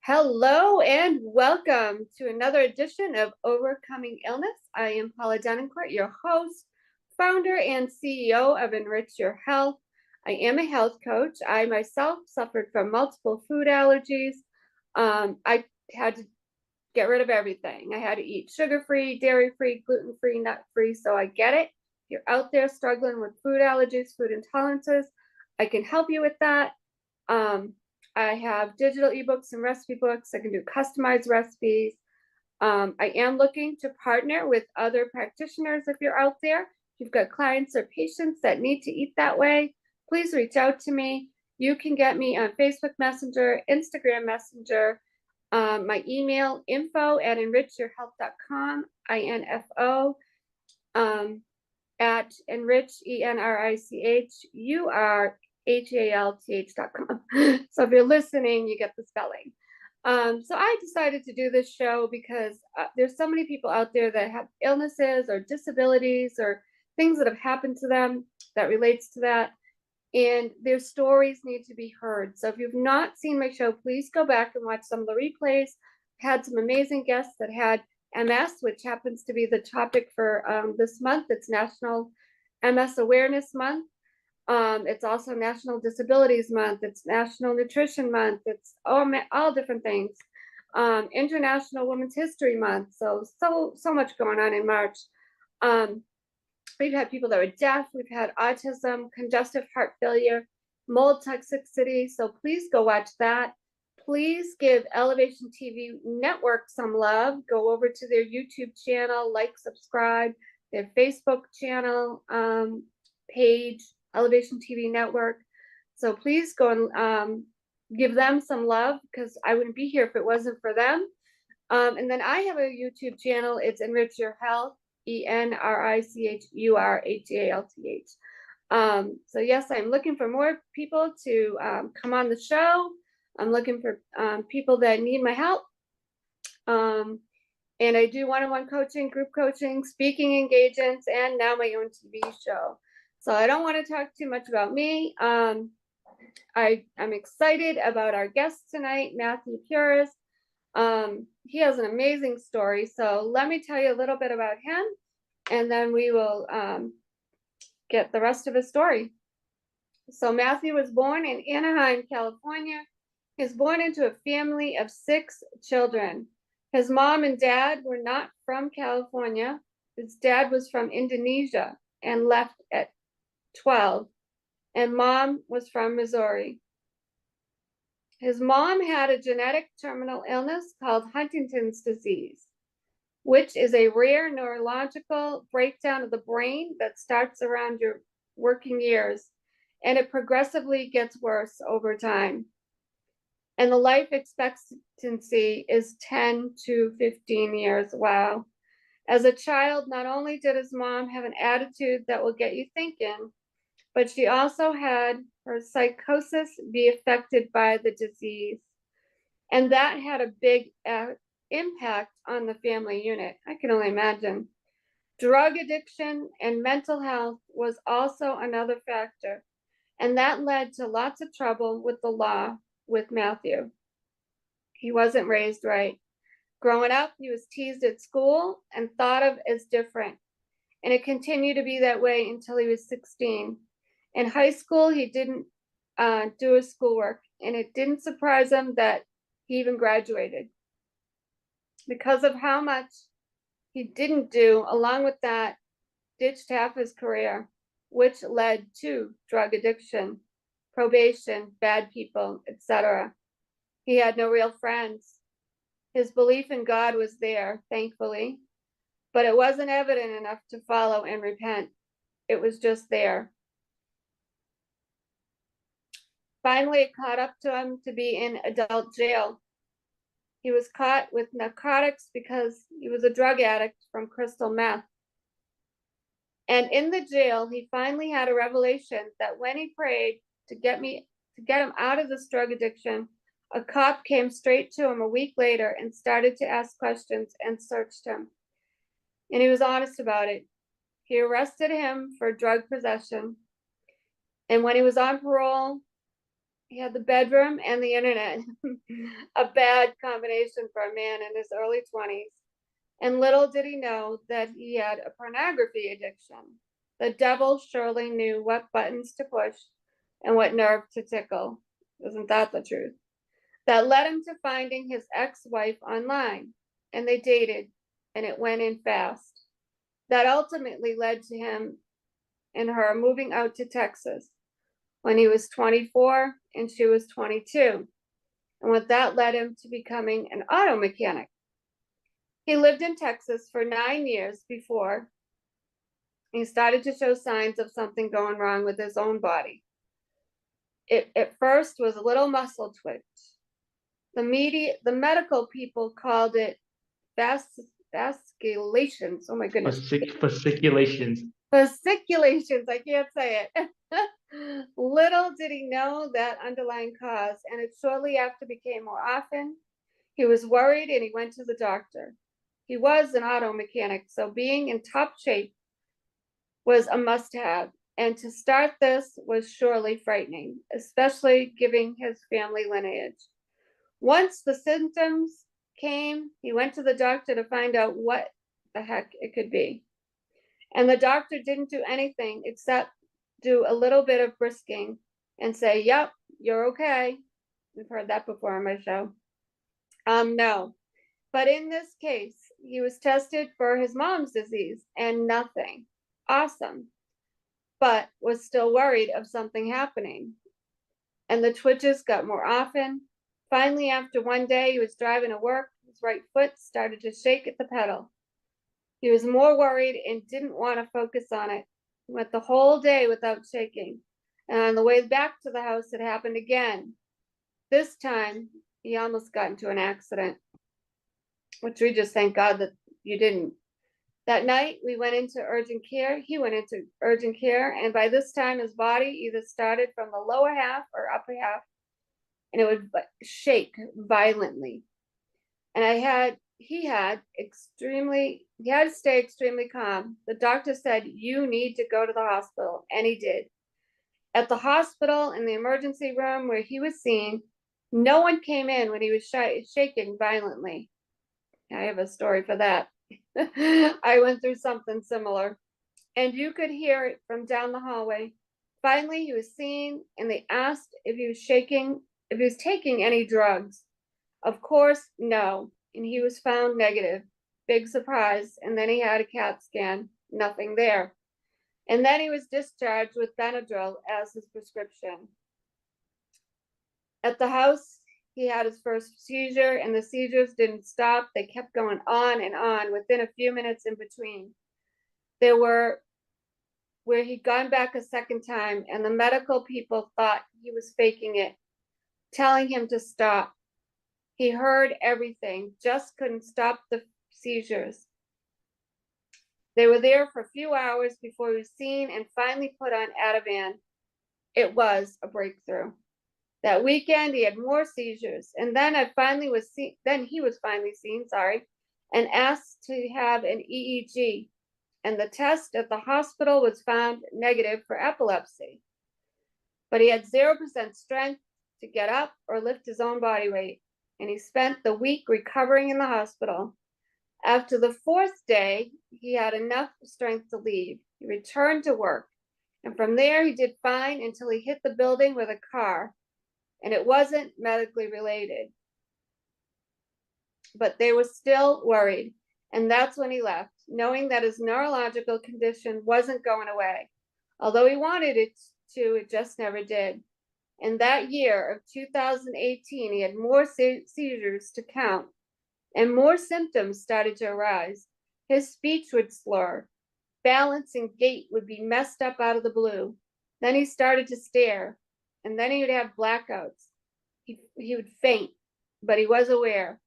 Hello and welcome to another edition of Overcoming Illness. I am Paula Denoncourt, your host, founder, and CEO of Enrich Your Health. I am a health coach. I myself suffered from multiple food allergies. I had to get rid of everything. I had to eat sugar-free, dairy-free, gluten-free, nut-free. So I get it. If you're out there struggling with food allergies, food intolerances, I can help you with that. I have digital ebooks and recipe books. I can do customized recipes. I am looking to partner with other practitioners. If you're out there, if you've got clients or patients that need to eat that way, please reach out to me. You can get me on Facebook Messenger, Instagram Messenger, my email, info@enrichyourhealth.com, info at enrich, enrichyourhealth.com. So if you're listening, you get the spelling. So I decided to do this show because there's so many people out there that have illnesses or disabilities or things that have happened to them that relates to that. And their stories need to be heard. So if you've not seen my show, please go back and watch some of the replays. I had some amazing guests that had MS, which happens to be the topic for this month. It's National MS Awareness Month. It's also National Disabilities Month. It's National Nutrition Month. It's all different things. International Women's History Month. So much going on in March. We've had people that are deaf. We've had autism, congestive heart failure, mold toxicity. So please go watch that. Please give Elevation TV Network some love. Go over to their YouTube channel, like, subscribe, their Facebook channel page, Elevation TV Network. So please go and give them some love because I wouldn't be here if it wasn't for them. And then I have a YouTube channel. It's Enrich Your Health, ENRICHURHEALTH. So yes, I'm looking for more people to come on the show. I'm looking for people that need my help. And I do one-on-one coaching, group coaching, speaking engagements, and now my own TV show. So I don't want to talk too much about me. I'm excited about our guest tonight, Matthew Purvis. He has an amazing story. So let me tell you a little bit about him, and then we will get the rest of his story. So Matthew was born in Anaheim, California. He was born into a family of 6 children. His mom and dad were not from California. His dad was from Indonesia and left at 12, and mom was from Missouri. His mom had a genetic terminal illness called Huntington's disease, which is a rare neurological breakdown of the brain that starts around your working years, and it progressively gets worse over time. And the life expectancy is 10 to 15 years. Wow. As a child, not only did his mom have an attitude that will get you thinking, but she also had her psychosis be affected by the disease. And that had a big impact on the family unit. I can only imagine. Drug addiction and mental health was also another factor. And that led to lots of trouble with the law with Matthew. He wasn't raised right. Growing up, he was teased at school and thought of as different. And it continued to be that way until he was 16. In high school, he didn't do his schoolwork, and it didn't surprise him that he even graduated. Because of how much he didn't do, along with that, ditched half his career, which led to drug addiction, probation, bad people, etc. He had no real friends. His belief in God was there, thankfully, but it wasn't evident enough to follow and repent. It was just there. Finally, it caught up to him to be in adult jail. He was caught with narcotics because he was a drug addict from crystal meth. And in the jail, he finally had a revelation that when he prayed to get him out of this drug addiction, a cop came straight to him a week later and started to ask questions and searched him. And he was honest about it. He arrested him for drug possession. And when he was on parole, He had the bedroom and the internet, a bad combination for a man in his early 20s. And little did he know that he had a pornography addiction. The devil surely knew what buttons to push and what nerve to tickle. Isn't that the truth? That led him to finding his ex-wife online, and they dated, and it went in fast. That ultimately led to him and her moving out to Texas when he was 24 and she was 22. And with that led him to becoming an auto mechanic. He lived in Texas for 9 years before he started to show signs of something going wrong with his own body. It at first was a little muscle twitch. The medical people called it fasciculations. Oh my goodness. Fasciculations. Fasciculations, I can't say it. Little did he know that underlying cause, and it shortly after became more often. He was worried and he went to the doctor. He was an auto mechanic, so being in top shape was a must-have, and to start this was surely frightening, especially given his family lineage. Once the symptoms came, he went to the doctor to find out what the heck it could be. And the doctor didn't do anything except do a little bit of brisking and say, yep, you're okay. We've heard that before on my show. No. But in this case, he was tested for his mom's disease and nothing. Awesome. But was still worried of something happening. And the twitches got more often. Finally, after one day he was driving to work, his right foot started to shake at the pedal. He was more worried and didn't want to focus on it. He went the whole day without shaking. And on the way back to the house, it happened again. This time, he almost got into an accident, which we just thank God that you didn't. That night, we went into urgent care. He went into urgent care. And by this time, his body either started from the lower half or upper half, and it would shake violently. And he had to stay extremely calm. The doctor said, you need to go to the hospital. And he did. At the hospital, in the emergency room where he was seen, no one came in when he was shaking violently. I have a story for that. I went through something similar. And you could hear it from down the hallway. Finally, he was seen, and they asked if he was taking any drugs. Of course, no. And he was found negative. Big surprise. And then he had a CAT scan. Nothing there. And then he was discharged with Benadryl as his prescription. At the house, he had his first seizure, and the seizures didn't stop. They kept going on and on within a few minutes in between. There were where he'd gone back a second time, and the medical people thought he was faking it, telling him to stop. He heard everything, just couldn't stop the seizures. They were there for a few hours before he was seen and finally put on Ativan. It was a breakthrough. That weekend, he had more seizures, and then he was finally seen, and asked to have an EEG. And the test at the hospital was found negative for epilepsy. But he had 0% strength to get up or lift his own body weight, and he spent the week recovering in the hospital. After the 4th day, he had enough strength to leave. He returned to work, and from there he did fine until he hit the building with a car, and it wasn't medically related. But they were still worried, and that's when he left, knowing that his neurological condition wasn't going away. Although he wanted it to, it just never did. In that year of 2018, he had more seizures to count, and more symptoms started to arise. His speech would slur. Balance and gait would be messed up out of the blue. Then he started to stare, and then he would have blackouts. He would faint, but he was aware.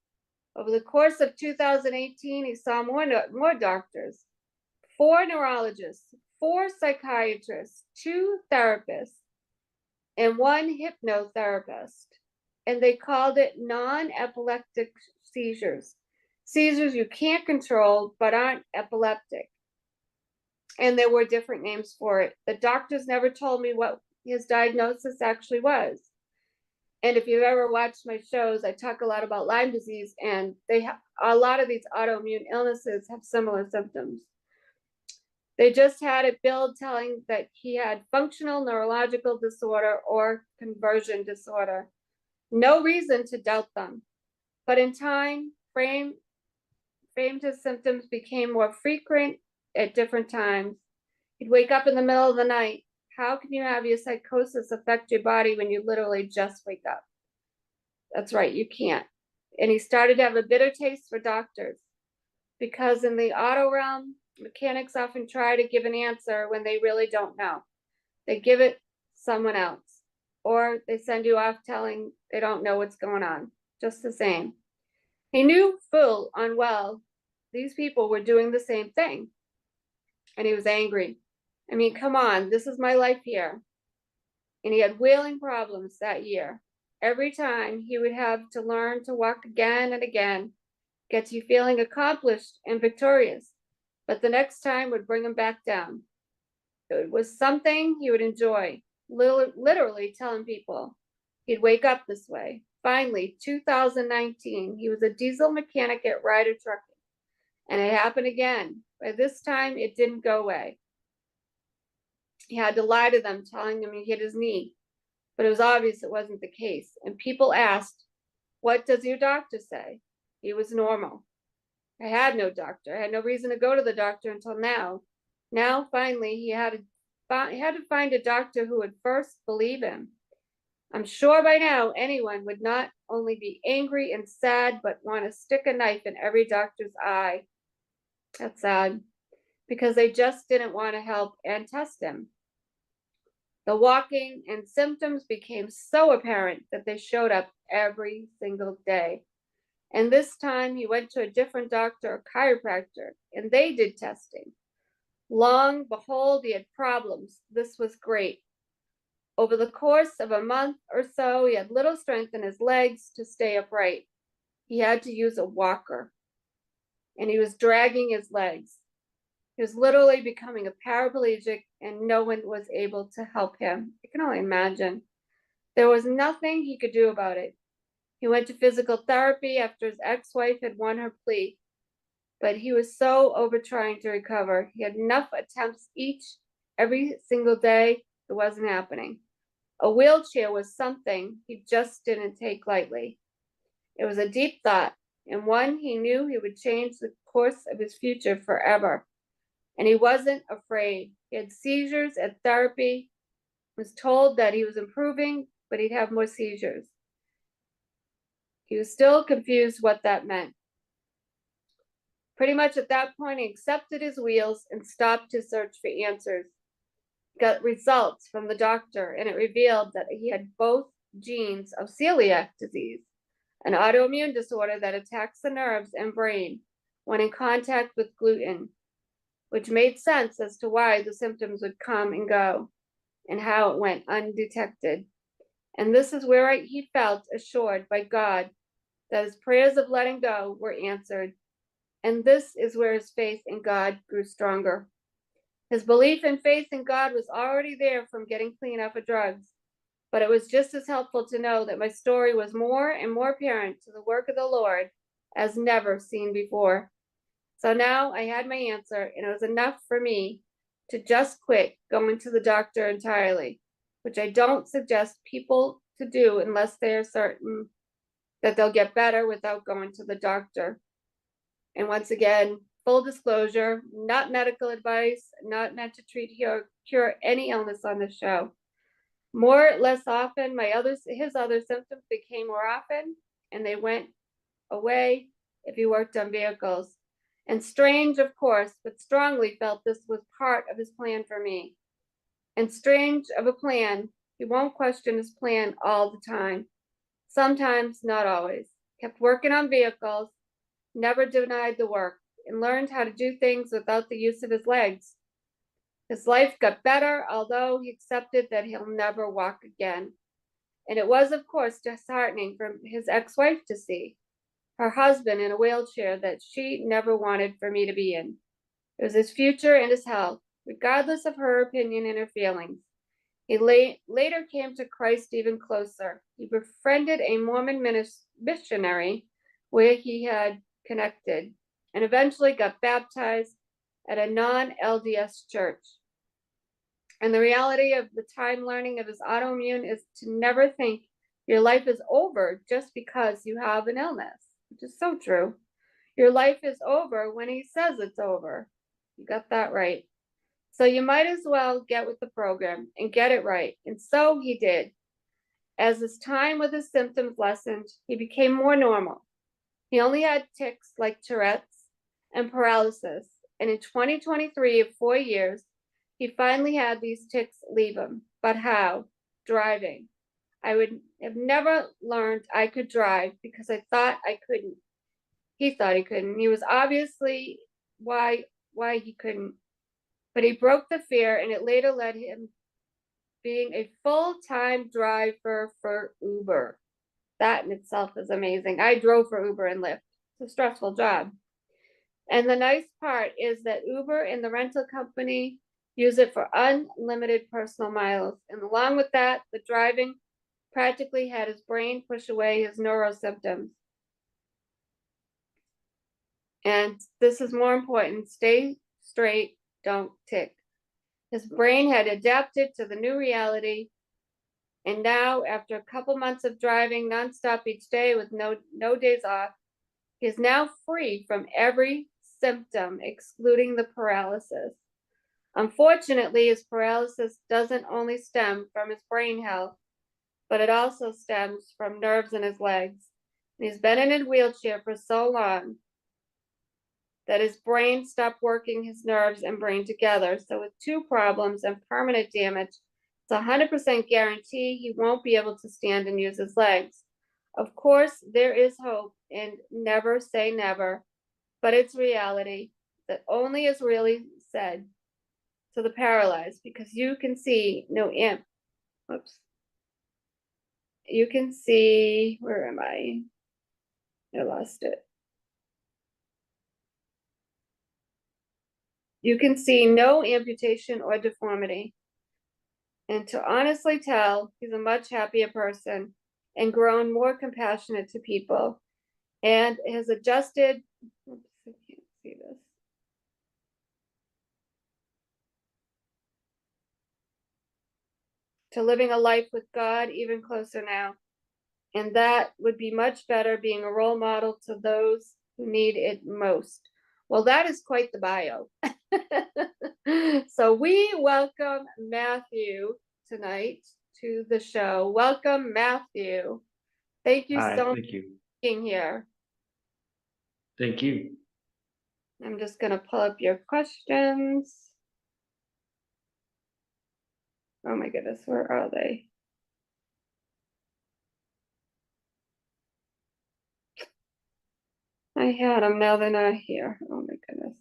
Over the course of 2018, he saw more doctors, 4 neurologists, 4 psychiatrists, 2 therapists, and 1 hypnotherapist. And they called it non-epileptic seizures. Seizures you can't control but aren't epileptic. And there were different names for it. The doctors never told me what his diagnosis actually was. And if you've ever watched my shows, I talk a lot about Lyme disease, and they have a lot of these autoimmune illnesses have similar symptoms. They just had a bill telling that he had functional neurological disorder or conversion disorder. No reason to doubt them. But in time, framed his symptoms became more frequent at different times. He'd wake up in the middle of the night. How can you have your psychosis affect your body when you literally just wake up? That's right, you can't. And he started to have a bitter taste for doctors, because in the auto realm, mechanics often try to give an answer when they really don't know. They give it someone else, or they send you off telling they don't know what's going on. Just the same. He knew full on well these people were doing the same thing, and he was angry. I mean, come on, this is my life here. And he had wailing problems that year. Every time he would have to learn to walk again and again, gets you feeling accomplished and victorious, but the next time would bring him back down. It was something he would enjoy, literally telling people he'd wake up this way. Finally, 2019, he was a diesel mechanic at Ryder Trucking, and it happened again. By this time, it didn't go away. He had to lie to them, telling them he hit his knee, but it was obvious it wasn't the case. And people asked, "What does your doctor say?" He was normal. I had no doctor. I had no reason to go to the doctor until now. Now, finally, he had to find a doctor who would first believe him. I'm sure by now anyone would not only be angry and sad, but want to stick a knife in every doctor's eye. That's sad, because they just didn't want to help and test him. The walking and symptoms became so apparent that they showed up every single day. And this time he went to a different doctor, a chiropractor, and they did testing. Long behold, he had problems. This was great. Over the course of a month or so, he had little strength in his legs to stay upright. He had to use a walker, and he was dragging his legs. He was literally becoming a paraplegic, and no one was able to help him. I can only imagine. There was nothing he could do about it. He went to physical therapy after his ex-wife had won her plea, but he was so over trying to recover. He had enough attempts every single day. It wasn't happening. A wheelchair was something he just didn't take lightly. It was a deep thought, and one he knew he would change the course of his future forever. And he wasn't afraid. He had seizures at therapy, was told that he was improving, but he'd have more seizures. He was still confused what that meant. Pretty much at that point, he accepted his wheels and stopped his search for answers. Got results from the doctor, and it revealed that he had both genes of celiac disease, an autoimmune disorder that attacks the nerves and brain when in contact with gluten, which made sense as to why the symptoms would come and go and how it went undetected. And this is where he felt assured by God that his prayers of letting go were answered. And this is where his faith in God grew stronger. His belief and faith in God was already there from getting clean off of drugs, but it was just as helpful to know that my story was more and more apparent to the work of the Lord as never seen before. So now I had my answer, and it was enough for me to just quit going to the doctor entirely, which I don't suggest people to do unless they are certain that they'll get better without going to the doctor. And once again, full disclosure, not medical advice, not meant to treat or cure any illness on the show. More or less often, his other symptoms became more often, and they went away if he worked on vehicles. And strange, of course, but strongly felt this was part of his plan for me. And strange of a plan, he won't question his plan all the time. Sometimes, not always. Kept working on vehicles, never denied the work, and learned how to do things without the use of his legs. His life got better, although he accepted that he'll never walk again. And it was, of course, disheartening for his ex-wife to see her husband in a wheelchair that she never wanted for me to be in. It was his future and his health, regardless of her opinion and her feelings. He later came to Christ even closer. He befriended a Mormon missionary where he had connected and eventually got baptized at a non-LDS church. And the reality of the time learning of his autoimmune is to never think your life is over just because you have an illness, which is so true. Your life is over when he says it's over. You got that right. So you might as well get with the program and get it right. And so he did. As his time with his symptoms lessened, he became more normal. He only had tics like Tourette's and paralysis. And in 2023, of 4 years, he finally had these tics leave him. But how? Driving. I would have never learned I could drive because I thought I couldn't. He thought he couldn't. He was obviously why he couldn't. But he broke the fear, and it later led him being a full-time driver for Uber. That in itself is amazing. I drove for Uber and Lyft. It's a stressful job. And the nice part is that Uber and the rental company use it for unlimited personal miles. And along with that, the driving practically had his brain push away his neuro symptoms. And this is more important. Stay straight, don't tic. His brain had adapted to the new reality. And now, after a couple months of driving nonstop each day with no days off, he is now free from every symptom, excluding the paralysis. Unfortunately, his paralysis doesn't only stem from his brain health, but it also stems from nerves in his legs. And he's been in a wheelchair for so long that his brain stopped working his nerves and brain together. So with 2 problems and permanent damage, it's a 100% guarantee he won't be able to stand and use his legs. Of course, there is hope, and never say never, but it's reality that only is really said to the paralyzed, because you can see no imp. Oops. You can see, where am I? I lost it. You can see no amputation or deformity. And to honestly tell, he's a much happier person and grown more compassionate to people and has adjusted. Oops, I can't see this. To living a life with God even closer now. And that would be much better, being a role model to those who need it most. Well, that is quite the bio. So we welcome Matthew tonight to the show. Welcome, Matthew. Thank you so much for being here. Thank you. I'm just going to pull up your questions. Oh my goodness, where are they? I had them, now they're not here. Oh my goodness.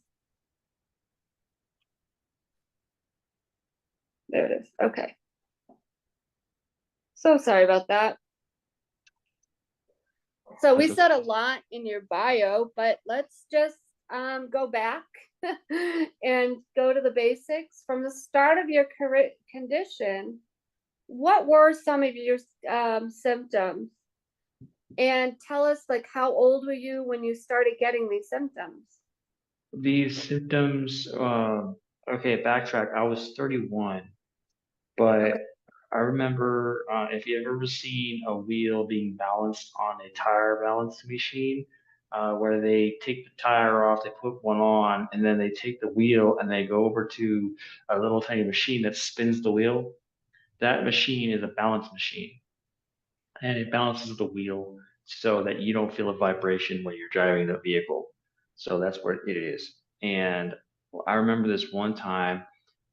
There it is. Okay. So sorry about that. So we said a lot in your bio, but let's just go back and go to the basics. From the start of your condition, what were some of your symptoms? And tell us, like, how old were you when you started getting these symptoms? These symptoms, okay, backtrack. I was 31, but Okay. I remember if you ever seen a wheel being balanced on a tire balance machine, where they take the tire off, they put one on, and then they take the wheel and they go over to a little tiny machine that spins the wheel. That machine is a balance machine, and it balances the wheel so that you don't feel a vibration when you're driving the vehicle. So that's what it is. And I remember this one time,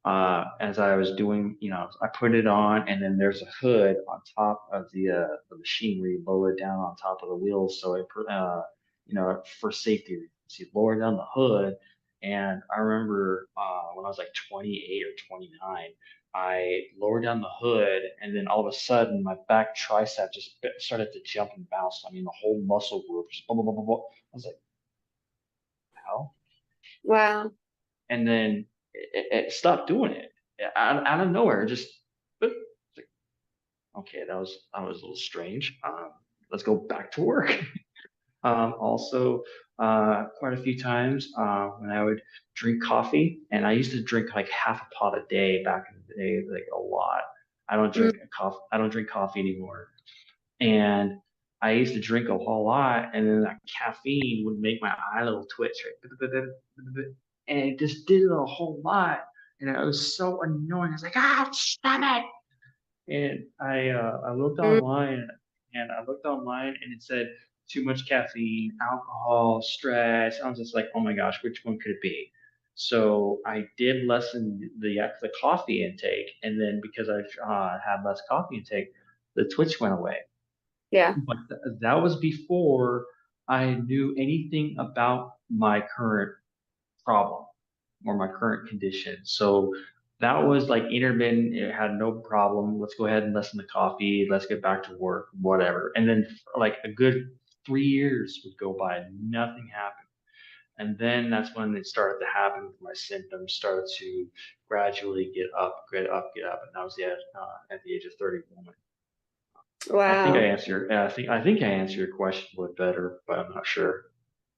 as I was doing, I put it on, and then there's a hood on top of the machine where you lower it down on top of the wheels, so for safety reasons, you lower down the hood. And I remember when I was like 28 or 29, I lowered down the hood, and then all of a sudden, my back tricep just started to jump and bounce. I mean, the whole muscle group just blah, blah, blah, blah, blah. I was like, how? Wow. And then it stopped doing it out of nowhere. Just, Okay, that was a little strange. Let's go back to work. Also, quite a few times when I would drink coffee, and I used to drink like half a pot a day back in the day, like a lot. Mm, I don't drink coffee anymore. And I used to drink a whole lot, and then that caffeine would make my eye little twitch, right? And it just did it a whole lot, and it was so annoying. I was like, ah, stop it! And I looked mm, online, and it said too much caffeine, alcohol, stress. I was just like, oh my gosh, which one could it be? So I did lessen the coffee intake, and then because I had less coffee intake, the twitch went away. yeah, But that was before I knew anything about my current problem or my current condition. So that was like intermittent. It had no problem. Let's go ahead and lessen the coffee. Let's get back to work, whatever. And then like a good 3 years would go by and nothing happened. And then that's when it started to happen with my symptoms started to gradually get up, get up, get up. And that was at the age of 31. I think I wow. answered. I think I answered your question a little better, but I'm not sure.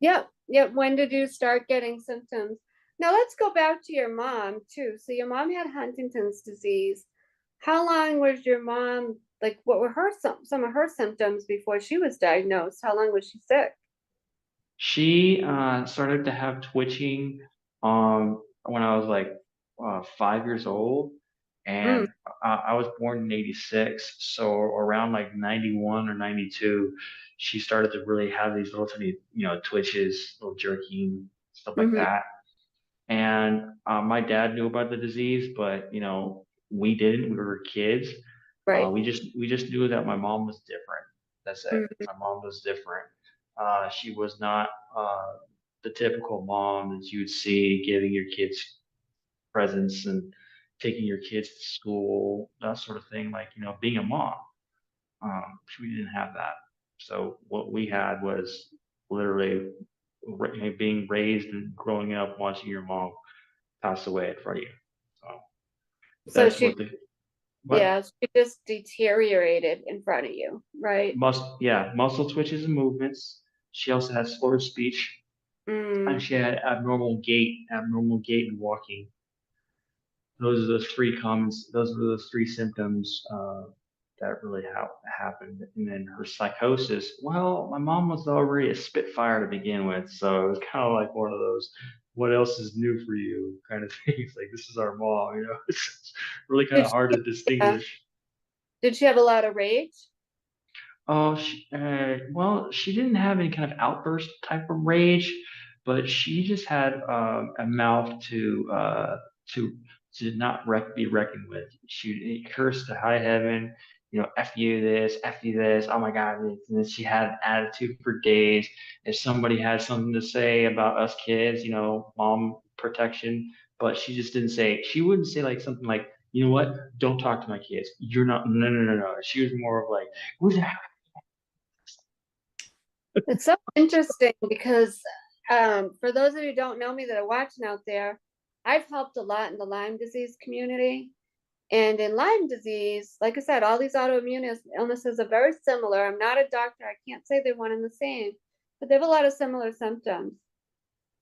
Yep, yep. When did you start getting symptoms? Now let's go back to your mom too. So your mom had Huntington's disease. How long was your mom, like what were her some of her symptoms before she was diagnosed? How long was she sick? She started to have twitching when I was like 5 years old, Mm, and I was born in '86, so around like '91 or '92, she started to really have these little tiny, twitches, little jerking, stuff like hmm. that. And my dad knew about the disease, but we didn't. We were kids. Right. We just knew that my mom was different. That's it. Mm, My mom was different. She was not the typical mom that you would see giving your kids presents and taking your kids to school, that sort of thing. Like being a mom. We didn't have that. So what we had was literally being raised and growing up watching your mom pass away in front of you. So so that's she, what the what yeah, she just deteriorated in front of you, right? muscle twitches and movements. She also had slurred speech, and Mm. she had abnormal gait and walking. Those are the three comments. Those were the three symptoms that really happened. And then her psychosis. Well, my mom was already a spitfire to begin with, so it was kind of like one of those "what else is new for you" kind of things. Like this is our mom, It's really kind Did of hard to uh, distinguish. did she have a lot of rage? Oh, well, she didn't have any kind of outburst type of rage, but she just had a mouth to to not be reckoned with. She cursed to high heaven, f you this, f you this. Oh my God! And then she had an attitude for days. If somebody had something to say about us kids, mom protection, but she just didn't say. She wouldn't say like something like, you know what? Don't talk to my kids. You're not. No, no, no, no. She was more of like, who's that? It's so interesting because for those of you who don't know me that are watching out there, I've helped a lot in the Lyme disease community. And in Lyme disease, like I said, all these autoimmune illnesses are very similar. I'm not a doctor. I can't say they're one and the same, but they have a lot of similar symptoms.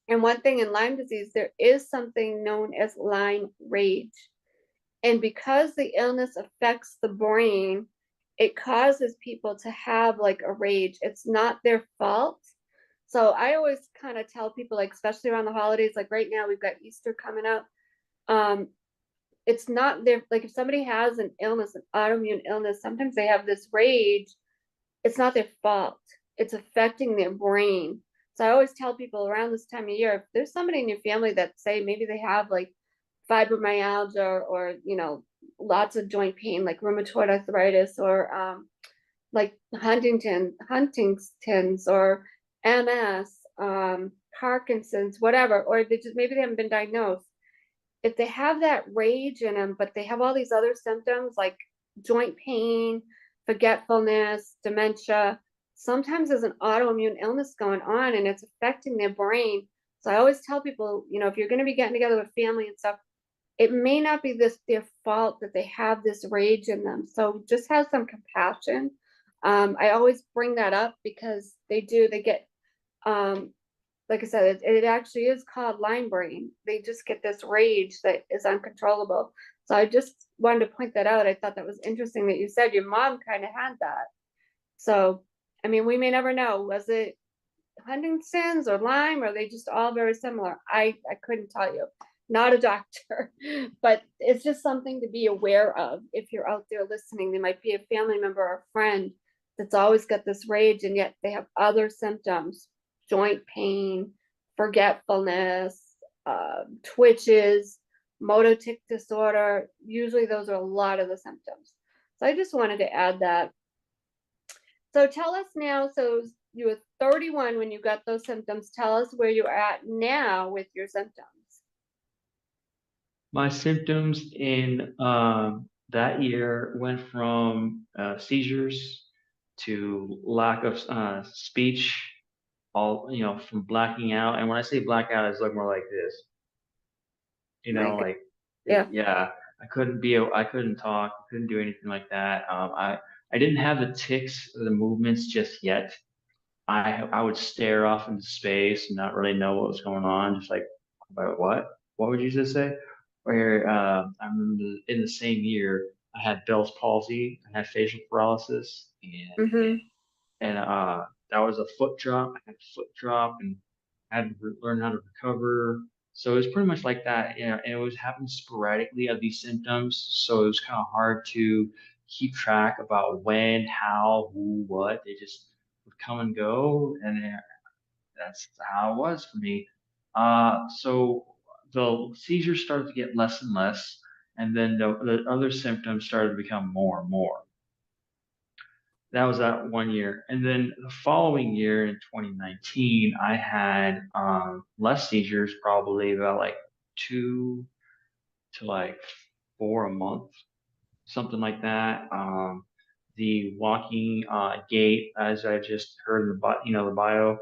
And one thing in Lyme disease, there is something known as Lyme rage. And because the illness affects the brain, it causes people to have like a rage. It's not their fault. So I always kind of tell people, like, especially around the holidays, like right now we've got Easter coming up. Um, it's not their, like, if somebody has an illness, an autoimmune illness, sometimes they have this rage. It's not their fault. It's affecting their brain. So I always tell people around this time of year, if there's somebody in your family that say maybe they have like fibromyalgia or lots of joint pain like rheumatoid arthritis or like Huntington's or MS, Parkinson's, whatever, or they just maybe they haven't been diagnosed. If they have that rage in them, but they have all these other symptoms like joint pain, forgetfulness, dementia, sometimes there's an autoimmune illness going on and it's affecting their brain. So I always tell people, if you're going to be getting together with family and stuff, it may not be their fault that they have this rage in them. So just have some compassion. I always bring that up because they get, like I said, it actually is called line brain. They just get this rage that is uncontrollable. So I just wanted to point that out. I thought that was interesting that you said your mom kind of had that. So, I mean, we may never know. Was it Huntington's or Lyme, or are they just all very similar? I couldn't tell you. Not a doctor, but it's just something to be aware of. If you're out there listening, there might be a family member or a friend that's always got this rage, and yet they have other symptoms: joint pain, forgetfulness, twitches, motor tic disorder. Usually, those are a lot of the symptoms. So I just wanted to add that. So tell us now, so you were 31 when you got those symptoms. Tell us where you're at now with your symptoms. My symptoms in that year went from seizures to lack of speech, all from blacking out. And when I say blackout, it's like more like this, Like, like yeah. yeah, I couldn't talk, couldn't do anything like that. I didn't have the tics or the movements just yet. I would stare off into space and not really know what was going on, just like, about what? What would you just say? Where I remember in the same year, I had Bell's palsy, I had facial paralysis, Mm-hmm. and that was a foot drop. I had a foot drop, and I had to learn how to recover. So it was pretty much like that, and it was happening sporadically of these symptoms. So it was kind of hard to keep track about when, how, who, what. They just would come and go, and that's how it was for me. So the seizures started to get less and less, and then the other symptoms started to become more and more. That was that one year. And then the following year in 2019, I had less seizures, probably about like 2 to 4 a month, something like that. The walking gait, as I just heard in the bio,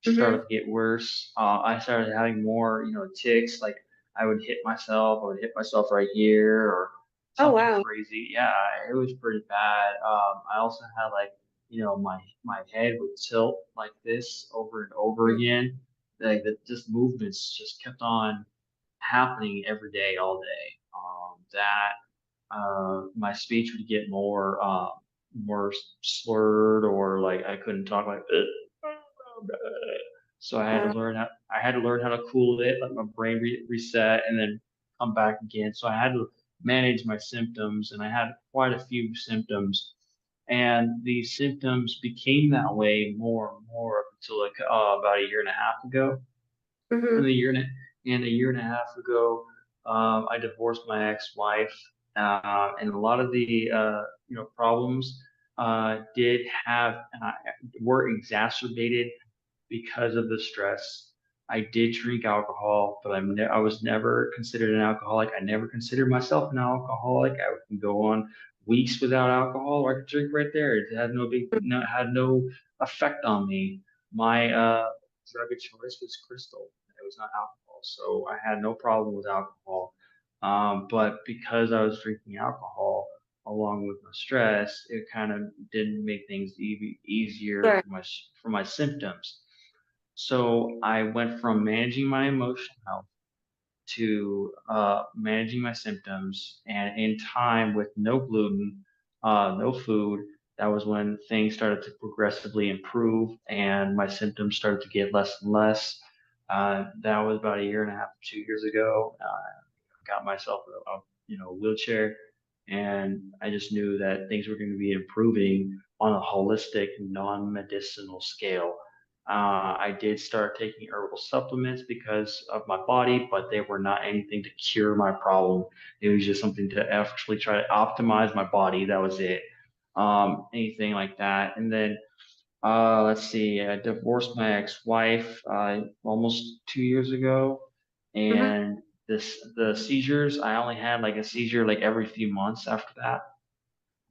started Mm-hmm. to get worse. I started having more, tics. Like I would hit myself, I would hit myself right here, or Oh, something wow. crazy. Yeah, it was pretty bad. I also had like, my head would tilt like this over and over Mm. again. Like that, just movements just kept on happening every day, all day. My speech would get more slurred, or like I couldn't talk like so Uh, I had to learn how to cool it, let my brain reset, and then come back again. So I had to manage my symptoms, and I had quite a few symptoms, and the symptoms became that way more and more up until like about a year and a half ago. And mm-hmm. a year and a half ago, I divorced my ex-wife, and a lot of the problems did have were exacerbated because of the stress. I did drink alcohol, but I was never considered an alcoholic. I never considered myself an alcoholic. I can go on weeks without alcohol, or I could drink right there. It had had no effect on me. My drug of choice was crystal. It was not alcohol, so I had no problem with alcohol. But because I was drinking alcohol along with my stress, it kind of didn't make things easier Sure. for my symptoms. So I went from managing my emotional health to managing my symptoms, and in time, with no gluten, no food, that was when things started to progressively improve, and my symptoms started to get less and less. That was about a year and a half, 2 years ago. Got myself a wheelchair, and I just knew that things were going to be improving on a holistic, non-medicinal scale. I did start taking herbal supplements because of my body, but they were not anything to cure my problem. It was just something to actually try to optimize my body. That was it. Anything like that. And then let's see, I divorced my ex-wife almost 2 years ago, Mm-hmm. and the seizures. I only had like a seizure like every few months after that.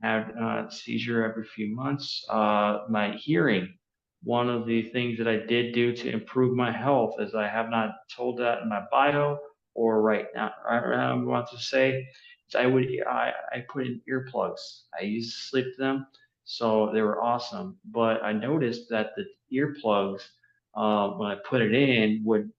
Had a seizure every few months. My hearing. One of the things that I did do to improve my health, as I have not told that in my bio, or right now, I want to say, is I put in earplugs. I used to sleep with them, so they were awesome. But I noticed that the earplugs, when I put it in, would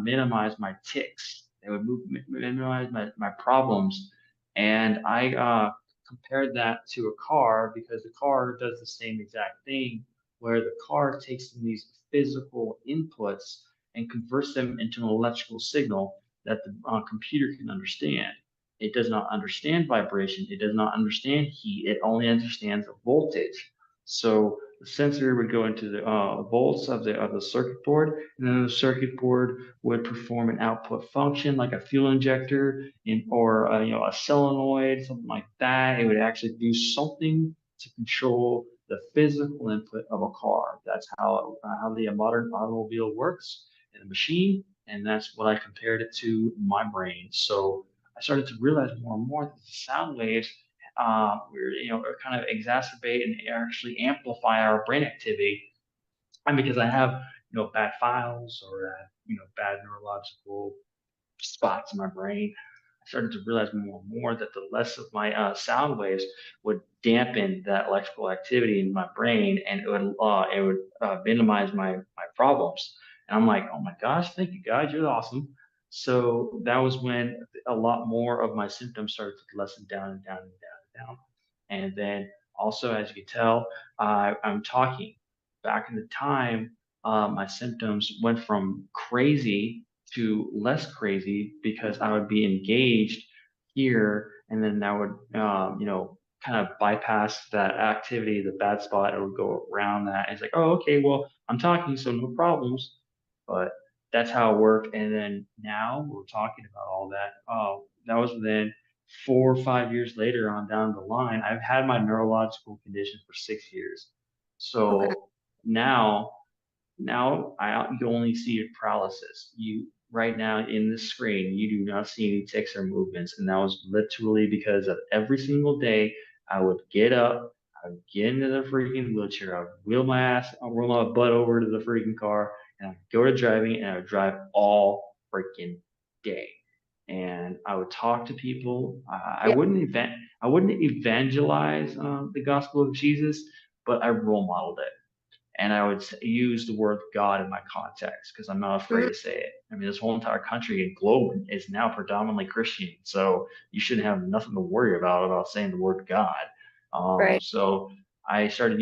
minimize my ticks. They would minimize my problems, and I compared that to a car because the car does the same exact thing, where the car takes in these physical inputs and converts them into an electrical signal that the computer can understand. It does not understand vibration. It does not understand heat. It only understands voltage. So the sensor would go into the volts of the circuit board, and then the circuit board would perform an output function like a fuel injector or a solenoid, something like that. It would actually do something to control the physical input of a car. That's how the modern automobile works in a machine, and that's what I compared it to my brain. So I started to realize more and more that the sound waves kind of exacerbate and actually amplify our brain activity. And because I have bad files or bad neurological spots in my brain, I started to realize more and more that the less of my sound waves would dampen that electrical activity in my brain, and it would minimize my problems. And I'm like, oh my gosh, thank you, God, you're awesome. So that was when a lot more of my symptoms started to lessen down and down and down and down. And then also, as you can tell, I'm talking. Back in the time, my symptoms went from crazy to less crazy because I would be engaged here, and then that would, kind of bypass that activity, the bad spot. It would go around that. It's like, oh, okay, well, I'm talking, so no problems. But that's how it worked. And then now we're talking about all that. Oh, that was then 4 or 5 years later on down the line. I've had my neurological condition for 6 years. Okay. So now you only see your paralysis. You right now in the screen, you do not see any ticks or movements, and that was literally because of every single day I would get up, I would get into the freaking wheelchair, I would roll my butt over to the freaking car, and I'd go to driving, and I would drive all freaking day. And I would talk to people. Yeah. I wouldn't evangelize the gospel of Jesus, but I role modeled it, and I would use the word God in my context because I'm not afraid Mhm. to say it. I mean, this whole entire country and globe is now predominantly Christian, so you shouldn't have nothing to worry about saying the word God. Right. So I started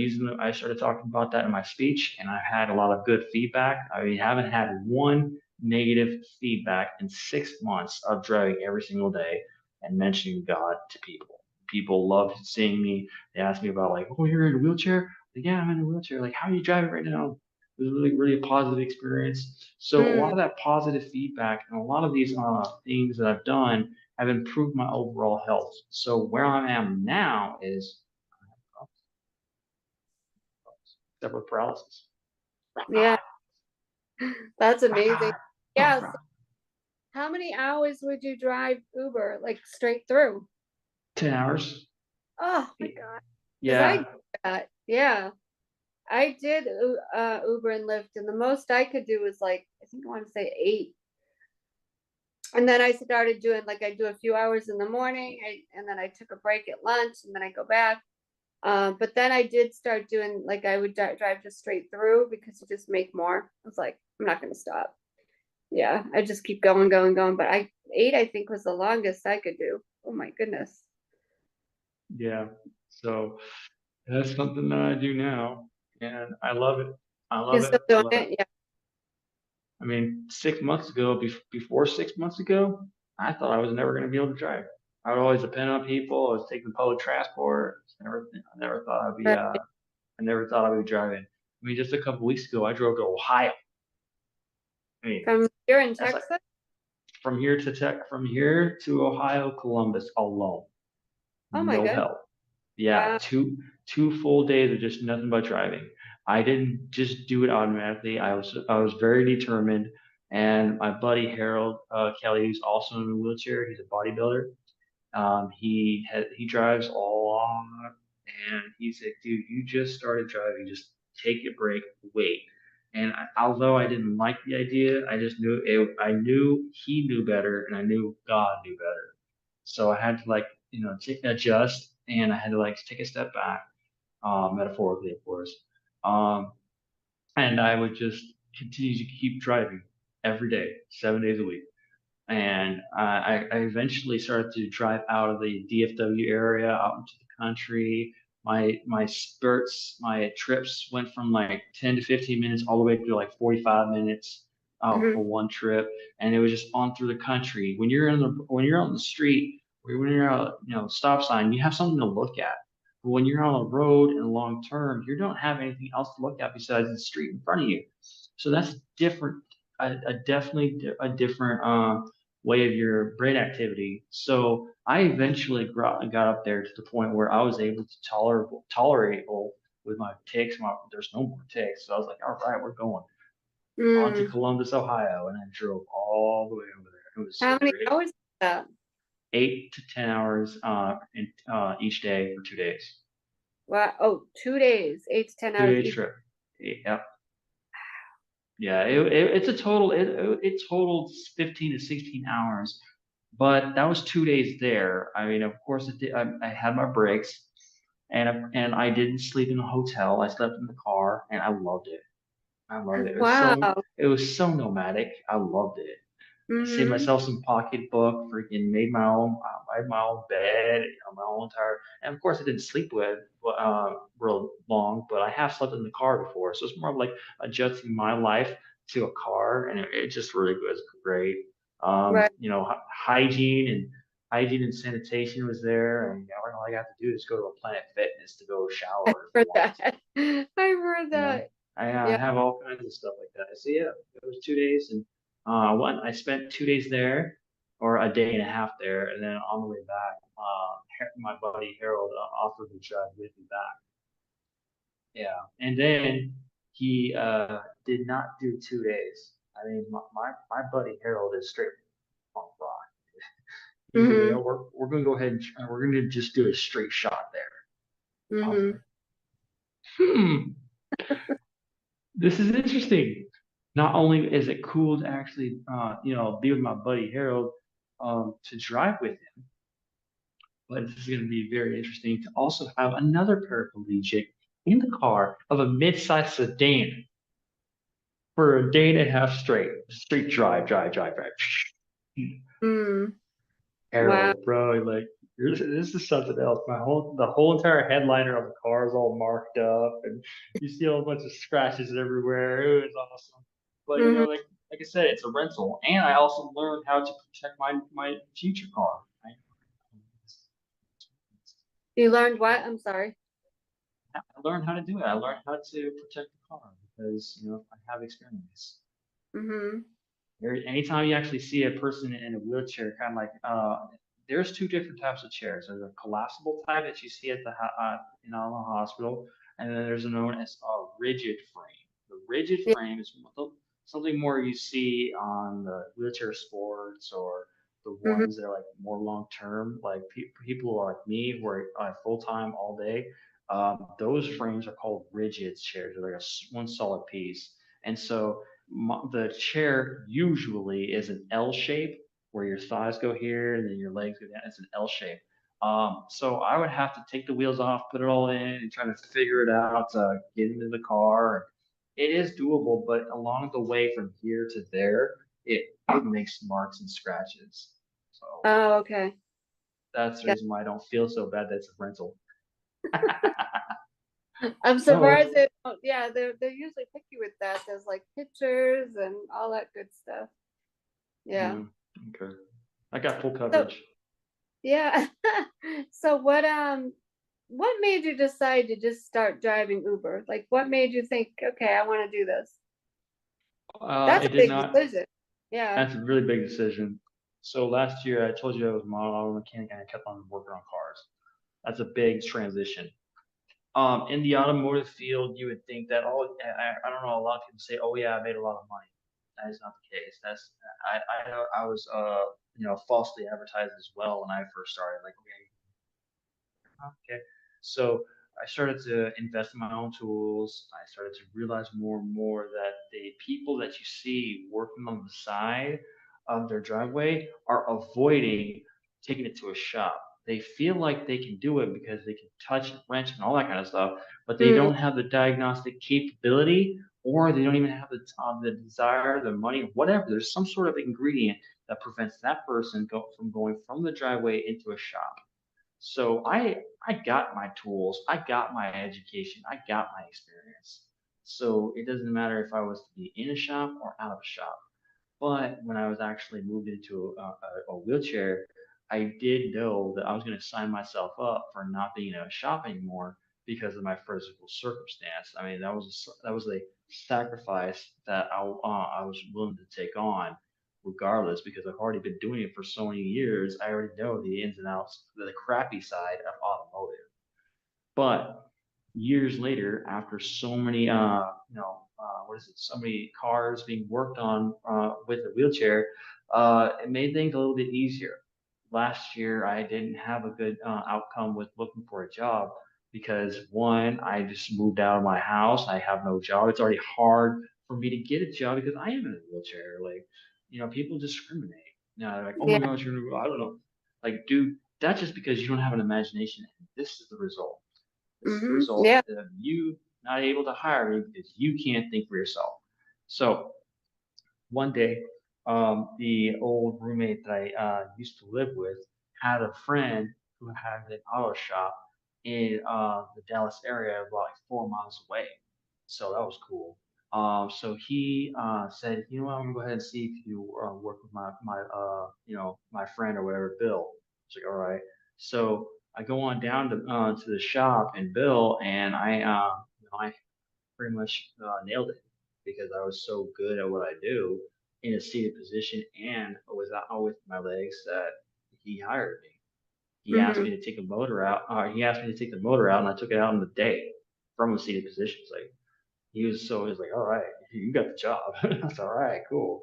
talking about that in my speech, and I had a lot of good feedback. I mean, I haven't had one negative feedback in 6 months of driving every single day and mentioning God to people. People love seeing me. They ask me about like, oh, you're in a wheelchair? Like, yeah, I'm in a wheelchair. Like, how are you driving right now? It was really, really a positive experience. So a lot Mm. of that positive feedback and a lot of these things that I've done have improved my overall health. So where I am now is several paralysis. Yeah, that's amazing. Yeah. So 10 how many hours would you drive Uber, like straight through? hours. Oh my God. Because I did Yeah. that. Yeah. I did Uber and Lyft, and the most I could do was like, I think I want to say 8. And then I started doing like I do a few hours in the morning, and then I took a break at lunch, and then I go back. But then I did start doing like I would drive just straight through because you just make more. I was like, I'm not going to stop. Yeah, I just keep going, going, going. But 8, I think, was the longest I could do. Oh my goodness. Yeah. So that's something that I do now, and I love it. I You're love it. still I doing love it. it? Yeah. I mean, 6 months ago, before 6 months ago, I thought I was never going to be able to drive. I would always depend on people. I was taking public transport. Right. I never thought I'd be driving. I mean, just a couple weeks ago, I drove to Ohio. I mean, From here in that's like Texas? from here to Ohio, Columbus alone. Oh my No goodness. help. Yeah, Wow. two full days of just nothing but driving. I didn't just do it automatically. I was very determined. And my buddy Harold Kelly, who's also in a wheelchair, he's a bodybuilder. He drives a lot, and he said, "Dude, you just started driving. Just take a break, wait." And although I didn't like the idea, I just knew I knew he knew better, and I knew God knew better. So I had to like, adjust, and I had to like take a step back, metaphorically, of course. Um, and I would just continue to keep driving every day, 7 days a week. And I eventually started to drive out of the DFW area out into the country. My trips went from like 10 to 15 minutes all the way to like 45 minutes Mhm. for one trip, and it was just on through the country. When you're on the street, or when you're out, stop sign, you have something to look at. But when you're on a road and long term, you don't have anything else to look at besides the street in front of you. So that's different, a definitely a different way of your brain activity. So I eventually got up there to the point where I was able to tolerate with my ticks. There's no more ticks. So I was like, all right, we're going on to Mm. Columbus, Ohio. And I drove all the way over there. It was How so many great. hours is that? 8 to 10 hours each day for 2 days. Wow. Oh, 2 days, 8 to 10 hours 2 day each. trip. Yep. Yeah, it's a total. It totaled 15 to 16 hours, but that was 2 days there. I mean, of course, I had my breaks, and I didn't sleep in a hotel. I slept in the car, and I loved it. I loved it. Wow. It was so nomadic. I loved it. I saved Mm-hmm. myself some pocketbook, freaking made my own, I had my own bed, my own entire, and of course I didn't sleep with real long, but I have slept in the car before, so it's more of like adjusting my life to a car, and it just really was great. Right. Hygiene and sanitation was there, and all I got to do is go to a Planet Fitness to go I shower if I heard wanted to. that. I heard You know, that. I Yeah. have all kinds of stuff like that. So yeah, it was 2 days, and I spent 2 days there, or a day and a half there, and then on the way back, my buddy Harold offered to drive with me back. Yeah, and then he did not do 2 days. I mean, my buddy Harold is straight on rock. He said, Mm-hmm. we're going to go ahead and we're going to just do a straight shot there. I was Mm-hmm. like, hmm. This is interesting. Not only is it cool to actually, be with my buddy Harold, to drive with him, but this is going to be very interesting to also have another paraplegic in the car of a mid-sized sedan for a day and a half straight drive. Mm. Wow. Harold, bro, like this is something else. The whole entire headliner of the car is all marked up, and you see a bunch of scratches everywhere. It was awesome. But Mm-hmm. like I said, it's a rental, and I also learned how to protect my future car. You learned what? I'm sorry. I learned how to do it. I learned how to protect the car because I have experience. Mm-hmm. Anytime you actually see a person in a wheelchair, kind of like there's two different types of chairs. There's a collapsible type that you see at in the hospital, and then there's a known as a rigid frame. The rigid Yeah. frame is something more you see on the wheelchair sports, or the Mm-hmm. ones that are like more long term, like people like me who are full time all day. Those frames are called rigid chairs. They're like one solid piece, and so the chair usually is an L shape where your thighs go here and then your legs go down. It's an L shape. So I would have to take the wheels off, put it all in, and try to figure it out, get into the car. It is doable, but along the way from here to there, it makes marks and scratches. So Oh, okay. that's the Yeah. reason why I don't feel so bad that it's a rental. I'm So, surprised they don't, yeah, they're usually picky with that. There's like pictures and all that good stuff. Yeah. yeah, okay. I got full So coverage. yeah. So what made you decide to just start driving Uber? Like what made you think, okay, I want to do this? That's It a did big not. decision. Yeah. That's a really big decision. So last year, I told you I was an auto mechanic and I kept on working on cars. That's a big transition. In the automotive field, you would think that, oh, I don't know, a lot of people say, oh yeah, I made a lot of money. That is not the case. I was falsely advertised as well when I first started. Like, okay, okay. So I started to invest in my own tools. I started to realize more and more that the people that you see working on the side of their driveway are avoiding taking it to a shop. They feel like they can do it because they can touch and wrench and all that kind of stuff, but they Mm, don't have the diagnostic capability, or they don't even have the desire, the money, whatever. There's some sort of ingredient that prevents that person from going from the driveway into a shop. So I got my tools, I got my education, I got my experience. So it doesn't matter if I was to be in a shop or out of a shop. But when I was actually moved into a wheelchair, I did know that I was going to sign myself up for not being in a shop anymore because of my physical circumstance. I mean, that was a sacrifice that I was willing to take on, regardless, because I've already been doing it for so many years. I already know the ins and outs, the crappy side of automotive. But years later, after so many, what is it, so many cars being worked on with a wheelchair, it made things a little bit easier. Last year, I didn't have a good outcome with looking for a job because one, I just moved out of my house. I have no job. It's already hard for me to get a job because I am in a wheelchair. Like, people discriminate. They're like, oh my yeah. gosh, I don't know. Like, dude, that's just because you don't have an imagination. And this is the result. This is the result Yeah. of you not able to hire me because you can't think for yourself. So one day, the old roommate that I used to live with had a friend who had an auto shop in the Dallas area, about like 4 miles away. So that was cool. So he said, you know what, I'm gonna go ahead and see if you work with my friend or whatever, Bill. I was like, all right. So I go on down to the shop and Bill, and I pretty much nailed it because I was so good at what I do in a seated position and with my legs that he hired me. He asked me Hmm. to take a motor out. He asked me to take the motor out, and I took it out in the day from a seated position. It's like he was like, all right, you got the job. That's all right, cool.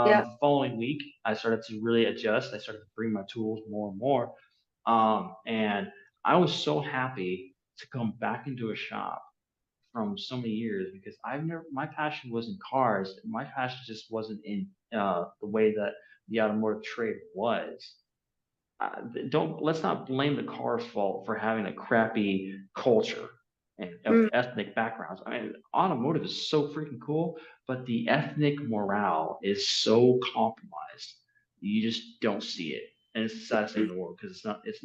Yeah. The following week, I started to really adjust. I started to bring my tools more and more, and I was so happy to come back into a shop from so many years because my passion wasn't cars. My passion just wasn't in the way that the automotive trade was. Don't Let's not blame the car's fault for having a crappy culture and of Mm, ethnic backgrounds. I mean, automotive is so freaking cool, but the ethnic morale is so compromised. You just don't see it, and it's the saddest thing in the world because it's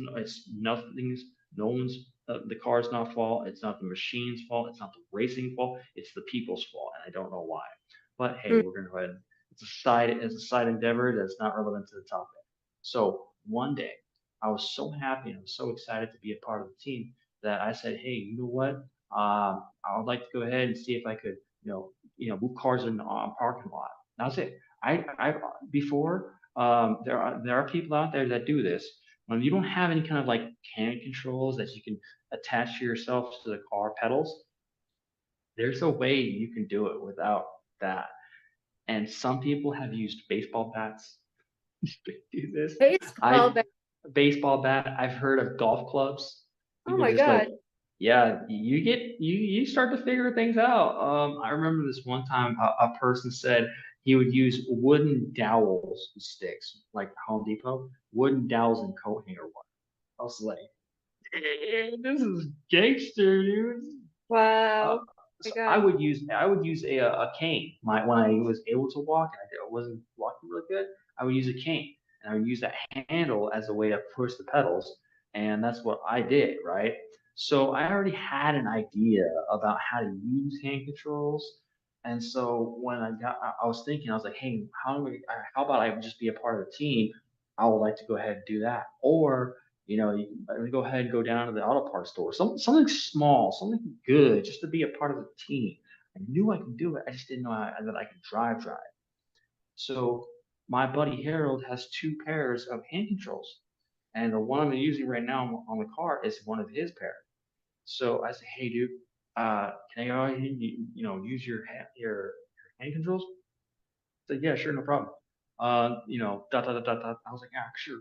nothing's no one's the car's not fault. It's not the machine's fault. It's not the racing fault. It's the people's fault, and I don't know why. But hey, mm, we're gonna go ahead. It's a side endeavor that's not relevant to the topic. So one day, I was so happy and I was so excited to be a part of the team that I said, "Hey, you know what? I would like to go ahead and see if I could, move cars in the parking lot." That's it. I before there are people out there that do this. When you don't have any kind of like hand controls that you can attach to yourself to the car pedals, there's a way you can do it without that. And some people have used baseball bats to do this. baseball I bat. Baseball bat. I've heard of golf clubs. Oh People my just God. like, yeah, you start to figure things out. I remember this one time a person said he would use wooden dowels and sticks, like Home Depot, wooden dowels and coat hanger one. I was like, this is gangster, dude. Uh, Wow. My so God. I would use a cane. When I was able to walk and I wasn't walking really good, I would use a cane and I would use that handle as a way to push the pedals, and that's what I did, right? So I already had an idea about how to use hand controls, and so when I was thinking, I was like, hey, how about I just be a part of the team? I would like to go ahead and do that, or let me go ahead and go down to the auto parts store. Something small, something good, just to be a part of the team. I knew I could do it. I just didn't know that I could drive. So my buddy Harold has two pairs of hand controls, and the one I'm using right now on the car is one of his pair. So I said, hey dude, can I go ahead and use your hand controls? He said, yeah, sure, no problem. Dot dot dot dot dot. I was like, yeah, sure.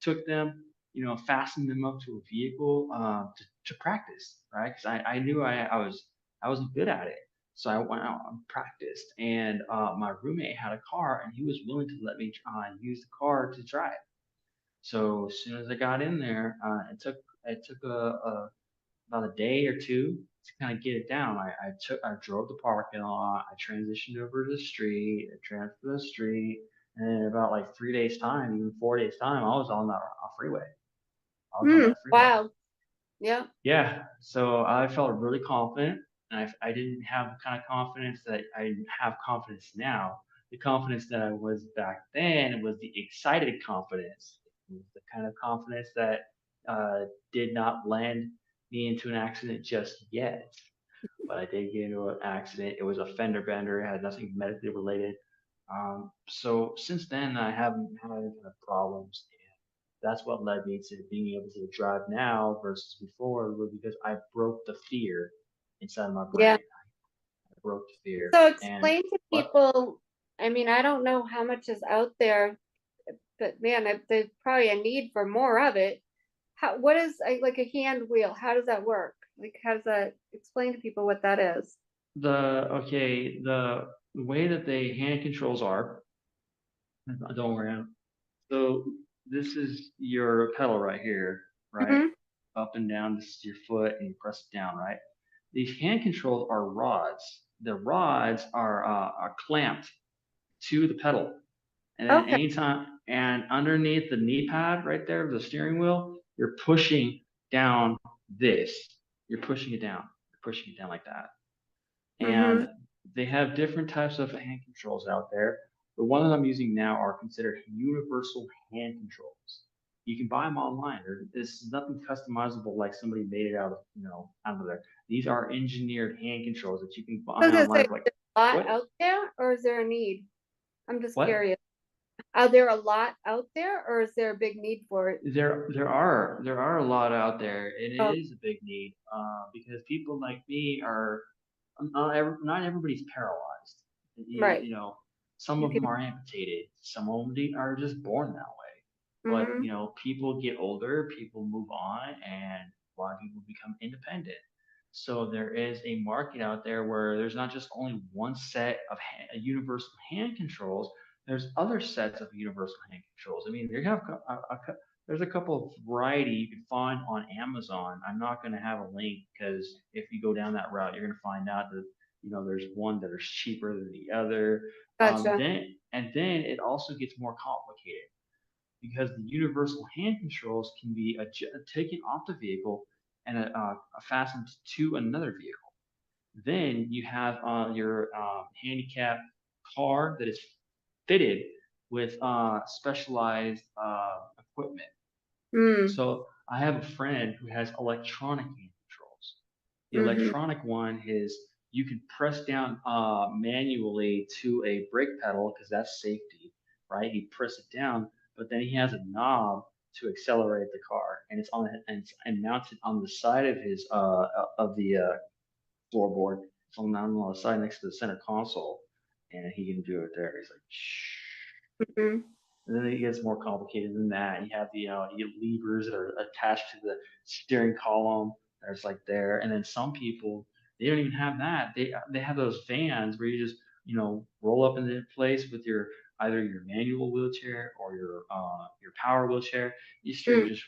Took them. fasten them up to a vehicle to practice, right? Because I knew I wasn't good at it, so I went out and practiced. And my roommate had a car, and he was willing to let me use the car to drive. So as soon as I got in there, it took about a day or two to kind of get it down. I drove the parking lot, I transitioned over to the street, I transferred to the street, and in about like 3 days time, even 4 days time, I was on that freeway. I was on that freeway. Wow. Yeah. Yeah, so I felt really confident, and I didn't have the kind of confidence that I have confidence now. The confidence that I was back then was the excited confidence. It was the kind of confidence that did not land me into an accident just yet. But I did get into an accident. It was a fender bender. It had nothing medically related. So since then, I haven't had any kind of problems. That's what led me to being able to drive now versus before, was because I broke the fear inside my Yeah. brain. I broke the fear. So And explain to what? people, I mean, I don't know how much is out there, but man, there's probably a need for more of it. What is like a hand wheel? How does that work? Like, how does that explain to people what that is? The way that the hand controls are, don't worry. So this is your pedal right here, right? Mm-hmm. Up and down. This is your foot, and you press it down, right? These hand controls are rods. The rods are clamped to the pedal. And then Okay. anytime, and underneath the knee pad right there, the steering wheel, you're pushing down this. You're pushing it down. You're pushing it down like that. Mm-hmm. And they have different types of hand controls out there. The ones that I'm using now are considered universal hand controls. You can buy them online. There's nothing customizable like somebody made it out of there. These are engineered hand controls that you can I buy was gonna say, online is for like there a lot what? out there, or is there a need? I'm just What? curious. Are there a lot out there, or is there a big need for it? There are a lot out there, and it Oh, is a big need because people like me are not everybody's paralyzed. right. Some You of can. them are amputated. Some of them are just born that way. But Mm-hmm. people get older, people move on, and a lot of people become independent. So there is a market out there where there's not just only one set of universal hand controls. There's other sets of universal hand controls. I mean, there's a couple of variety you can find on Amazon. I'm not going to have a link because if you go down that route, you're going to find out that there's one that is cheaper than the other. Gotcha. Then it also gets more complicated because the universal hand controls can be taken off the vehicle and fastened to another vehicle. Then you have your handicap car that is fitted with specialized equipment. Mm. So I have a friend who has electronic hand controls. The Mm-hmm. electronic one is you can press down manually to a brake pedal because that's safety, right? You press it down, but then he has a knob to accelerate the car, and it's mounted on the side of his of the floorboard. It's on the side next to the center console, and he can do it there. He's like, shh. Mm-hmm. And then it gets more complicated than that. You have you have levers that are attached to the steering column. There's like there, and then some people they don't even have that. They have those vans where you just roll up into place with your either your manual wheelchair or your power wheelchair. You straight Mm. just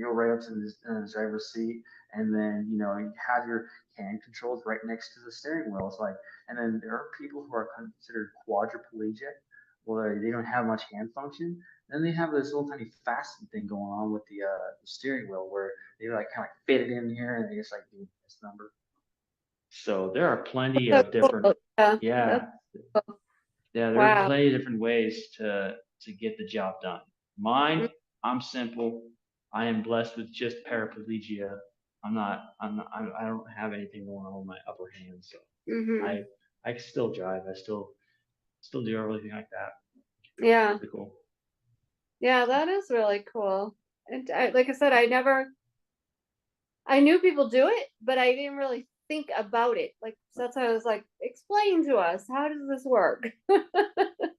go right up to the driver's seat, and then you have your hand controls right next to the steering wheel. It's like, and then there are people who are considered quadriplegic where they don't have much hand function. Then they have this little tiny fasten thing going on with the steering wheel where they like kind of fit it in here and they just like do this number. So there are plenty So of different, cool. Yeah. That's yeah, cool. yeah, there are Wow. plenty of different ways to get the job done. Mine, I'm simple. I am blessed with just paraplegia. I don't have anything going on with my upper hand, so Mm-hmm. I I can still drive. I still do everything like that. Yeah. Pretty cool. Yeah, that is really cool. And like I said, I knew people do it, but I didn't really think about it. Like, so that's why I was like, explain to us, how does this work?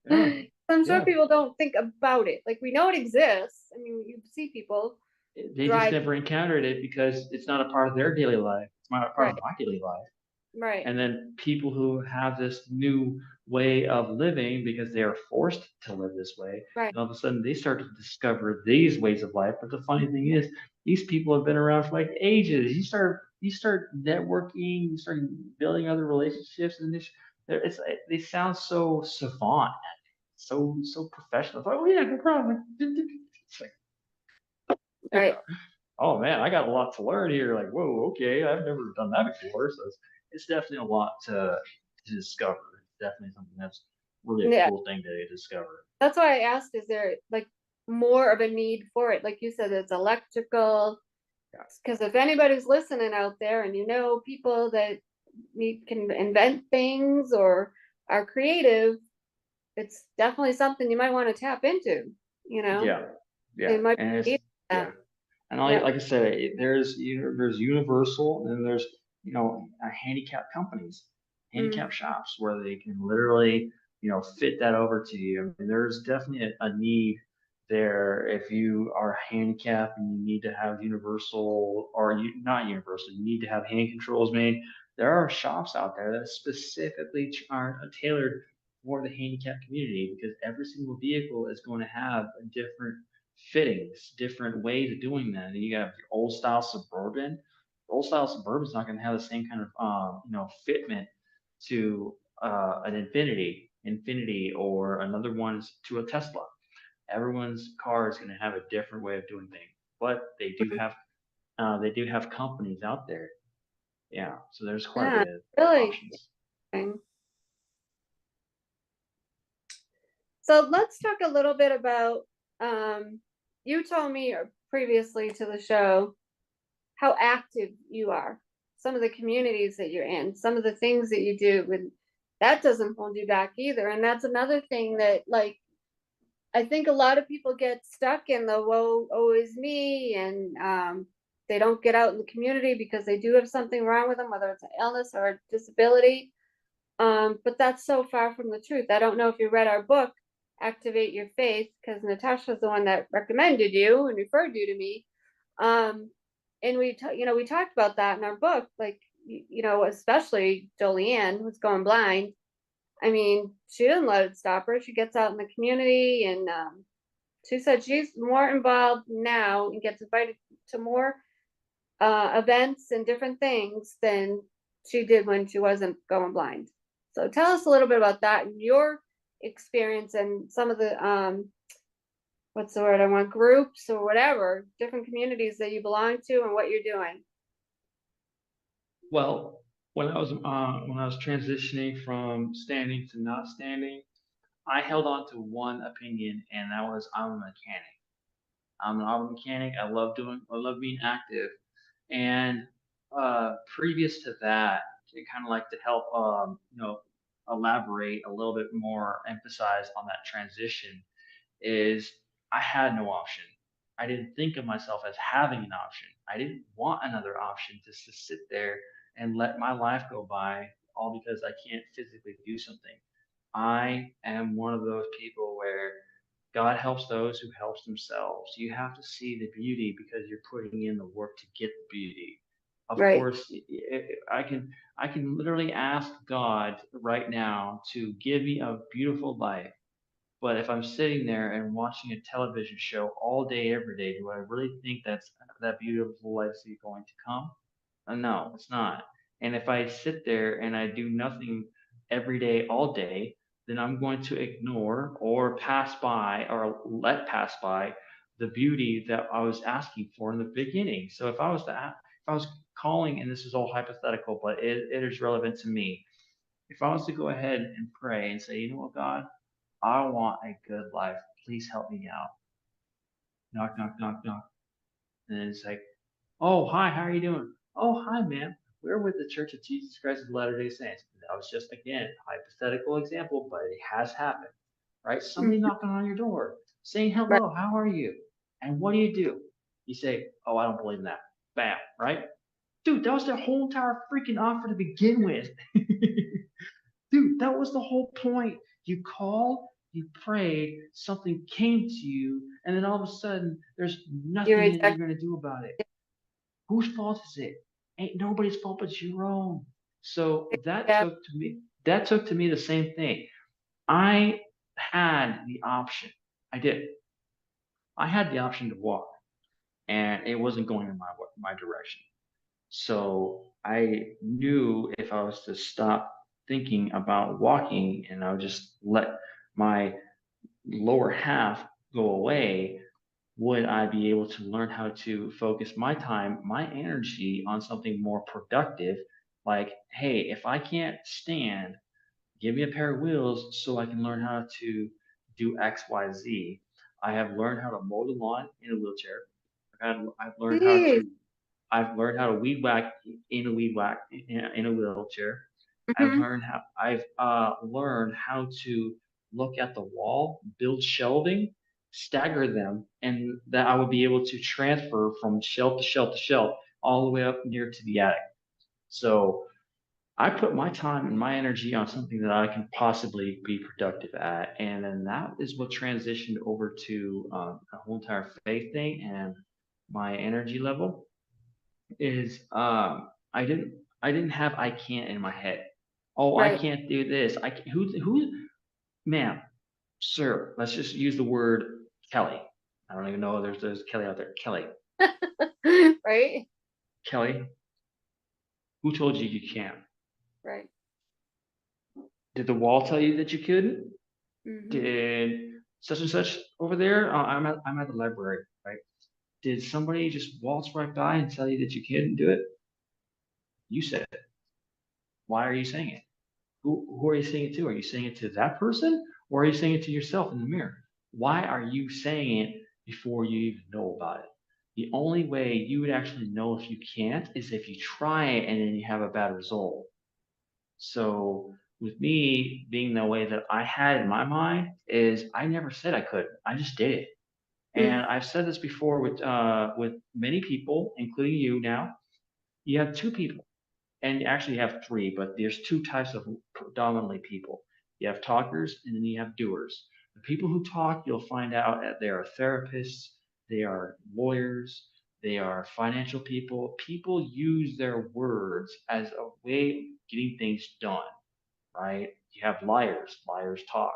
Yeah. I'm sure Yeah. people don't think about it. Like we know it exists. I mean, you see people They just drive. never encountered it because it's not a part of their daily life. It's not a part of Right, my daily life. right, And then people who have this new way of living because they are forced to live this way, right. and all of a sudden they start to discover these ways of life. But the funny thing is, these people have been around for like ages. You start networking, you start building other relationships, and they sound so savant, so professional. It's like, oh yeah, no problem. It's like, Right. oh man, I got a lot to learn here. Like, whoa, okay, I've never done that before. So it's definitely a lot to discover. It's definitely something that's really a Yeah. cool thing to discover. That's why I asked, is there like more of a need for it? Like you said, it's electrical. Yeah. Because if anybody's listening out there and you know people that can invent things or are creative, it's definitely something you might want to tap into, you know? Yeah, yeah, They might and it's need yeah, that. and Yeah. like I said, there's Universal and there's handicap companies, Mm, handicap shops where they can literally fit that over to you. I mean, there's definitely a need there if you are handicapped and you need to have Universal or you not Universal, you need to have hand controls made. There are shops out there that specifically are tailored for the handicap community because every single vehicle is going to have a different fittings, different ways of doing that. And you got your old style Suburban. Old style Suburban is not going to have the same kind of fitment to an Infinity, or another one's to a Tesla. Everyone's car is going to have a different way of doing things, but mm. they do have companies out there. Yeah, so there's quite a Yeah, bit of really. options. Interesting. So let's talk a little bit about you told me previously to the show how active you are, some of the communities that you're in, some of the things that you do, and that doesn't hold you back either. And that's another thing that, like, I think a lot of people get stuck in the woe is me, and they don't get out in the community because they do have something wrong with them, whether it's an illness or a disability. But that's so far from the truth. I don't know if you read our book, Activate Your Faith, because Natasha's the one that recommended you and referred you to me. Um, and we talked about that in our book, like, especially Jolene, who's going blind. I mean, she didn't let it stop her. She gets out in the community, and she said she's more involved now and gets invited to more events and different things than she did when she wasn't going blind. So tell us a little bit about that and your experience and some of the what's the word I want, groups or whatever, different communities that you belong to and what you're doing. Well, when I was transitioning from standing to not standing, I held on to one opinion, and that was I'm a mechanic. I'm an auto mechanic. I love being active. And previous to that, to kind of like to help, elaborate a little bit more, emphasize on that transition, is I had no option. I didn't think of myself as having an option. I didn't want another option just to sit there and let my life go by all because I can't physically do something. I am one of those people where God helps those who helps themselves. You have to see the beauty because you're putting in the work to get the beauty. Of Right, course, I can literally ask God right now to give me a beautiful life. But if I'm sitting there and watching a television show all day, every day, do I really think that beautiful life is going to come? No, it's not. And if I sit there and I do nothing every day, all day, then I'm going to ignore or pass by or let pass by the beauty that I was asking for in the beginning. So if I was calling, and this is all hypothetical, but it is relevant to me. If I was to go ahead and pray and say, you know what, God, I want a good life. Please help me out. Knock, knock, knock, knock. And it's like, oh, hi, how are you doing? Oh, hi, ma'am. We're with the Church of Jesus Christ of Latter-day Saints. That was just, again, hypothetical example, but it has happened, right? Somebody mhm, knocking on your door, saying, right, hello, how are you? And what do? You say, oh, I don't believe in that. Bam, right? Dude, that was their whole entire freaking offer to begin with. Dude, that was the whole point. You call, you prayed, something came to you, and then all of a sudden there's You're nothing that you're exactly. going to do about it. Whose fault is it? Ain't nobody's fault but your own. So Yeah. that took to me the same thing. I had the option. I did. I had the option to walk, and it wasn't going in my direction. So I knew if I was to stop thinking about walking and I would just let my lower half go away, would I be able to learn how to focus my time, my energy on something more productive? Like, hey, if I can't stand, give me a pair of wheels so I can learn how to do X, Y, Z. I have learned how to mow the lawn in a wheelchair. I've learned how Jeez. to weed whack in a wheelchair. Mhm. I've learned how to look at the wall, build shelving, stagger them, and that I would be able to transfer from shelf to shelf to shelf all the way up near to the attic. So I put my time and my energy on something that I can possibly be productive at, and then that is what transitioned over to a whole entire faith thing and my energy level is I didn't have I can't in my head. Oh, I Right. can't do this. I can't, who ma'am, sir, let's just use the word Kelly. I don't even know there's Kelly out there. Right. Kelly, who told you you can't? Right. Did the wall tell you that you couldn't? Mhm. Did such and such over there? I'm at the library, right? Did somebody just waltz right by and tell you that you couldn't do it? You said it. Why are you saying it? Who are you saying it to? Are you saying it to that person or are you saying it to yourself in the mirror? Why are you saying it before you even know about it? The only way you would actually know if you can't is if you try it and then you have a bad result. So with me being the way that I had in my mind is I never said I couldn't. I just did it. Mm. And I've said this before with many people, including you now. You have two people and actually you have three, but there's two types of predominantly people. You have talkers and then you have doers. The people who talk, you'll find out that they are therapists, they are lawyers, they are financial people. People use their words as a way of getting things done, right? You have liars, liars talk,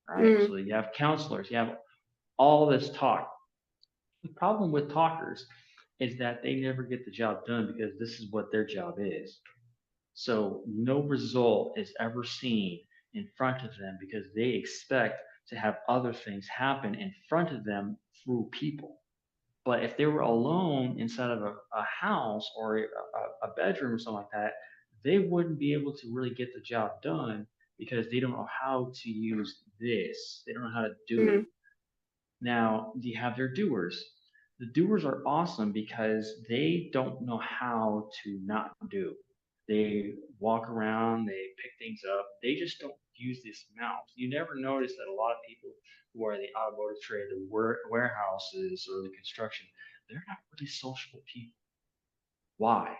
right? Mm. So you have counselors, you have all this talk. The problem with talkers is that they never get the job done because this is what their job is. So no result is ever seen in front of them because they expect to have other things happen in front of them through people. But if they were alone inside of a house or a bedroom or something like that, they wouldn't be able to really get the job done because they don't know how to use this. They don't know how to do it. Mm. Now, you have their doers. The doers are awesome because they don't know how to not do. They walk around, they pick things up. They just don't use this mouth. You never notice that a lot of people who are in the automotive trade, the warehouses or the construction, they're not really social people. Why? Mm.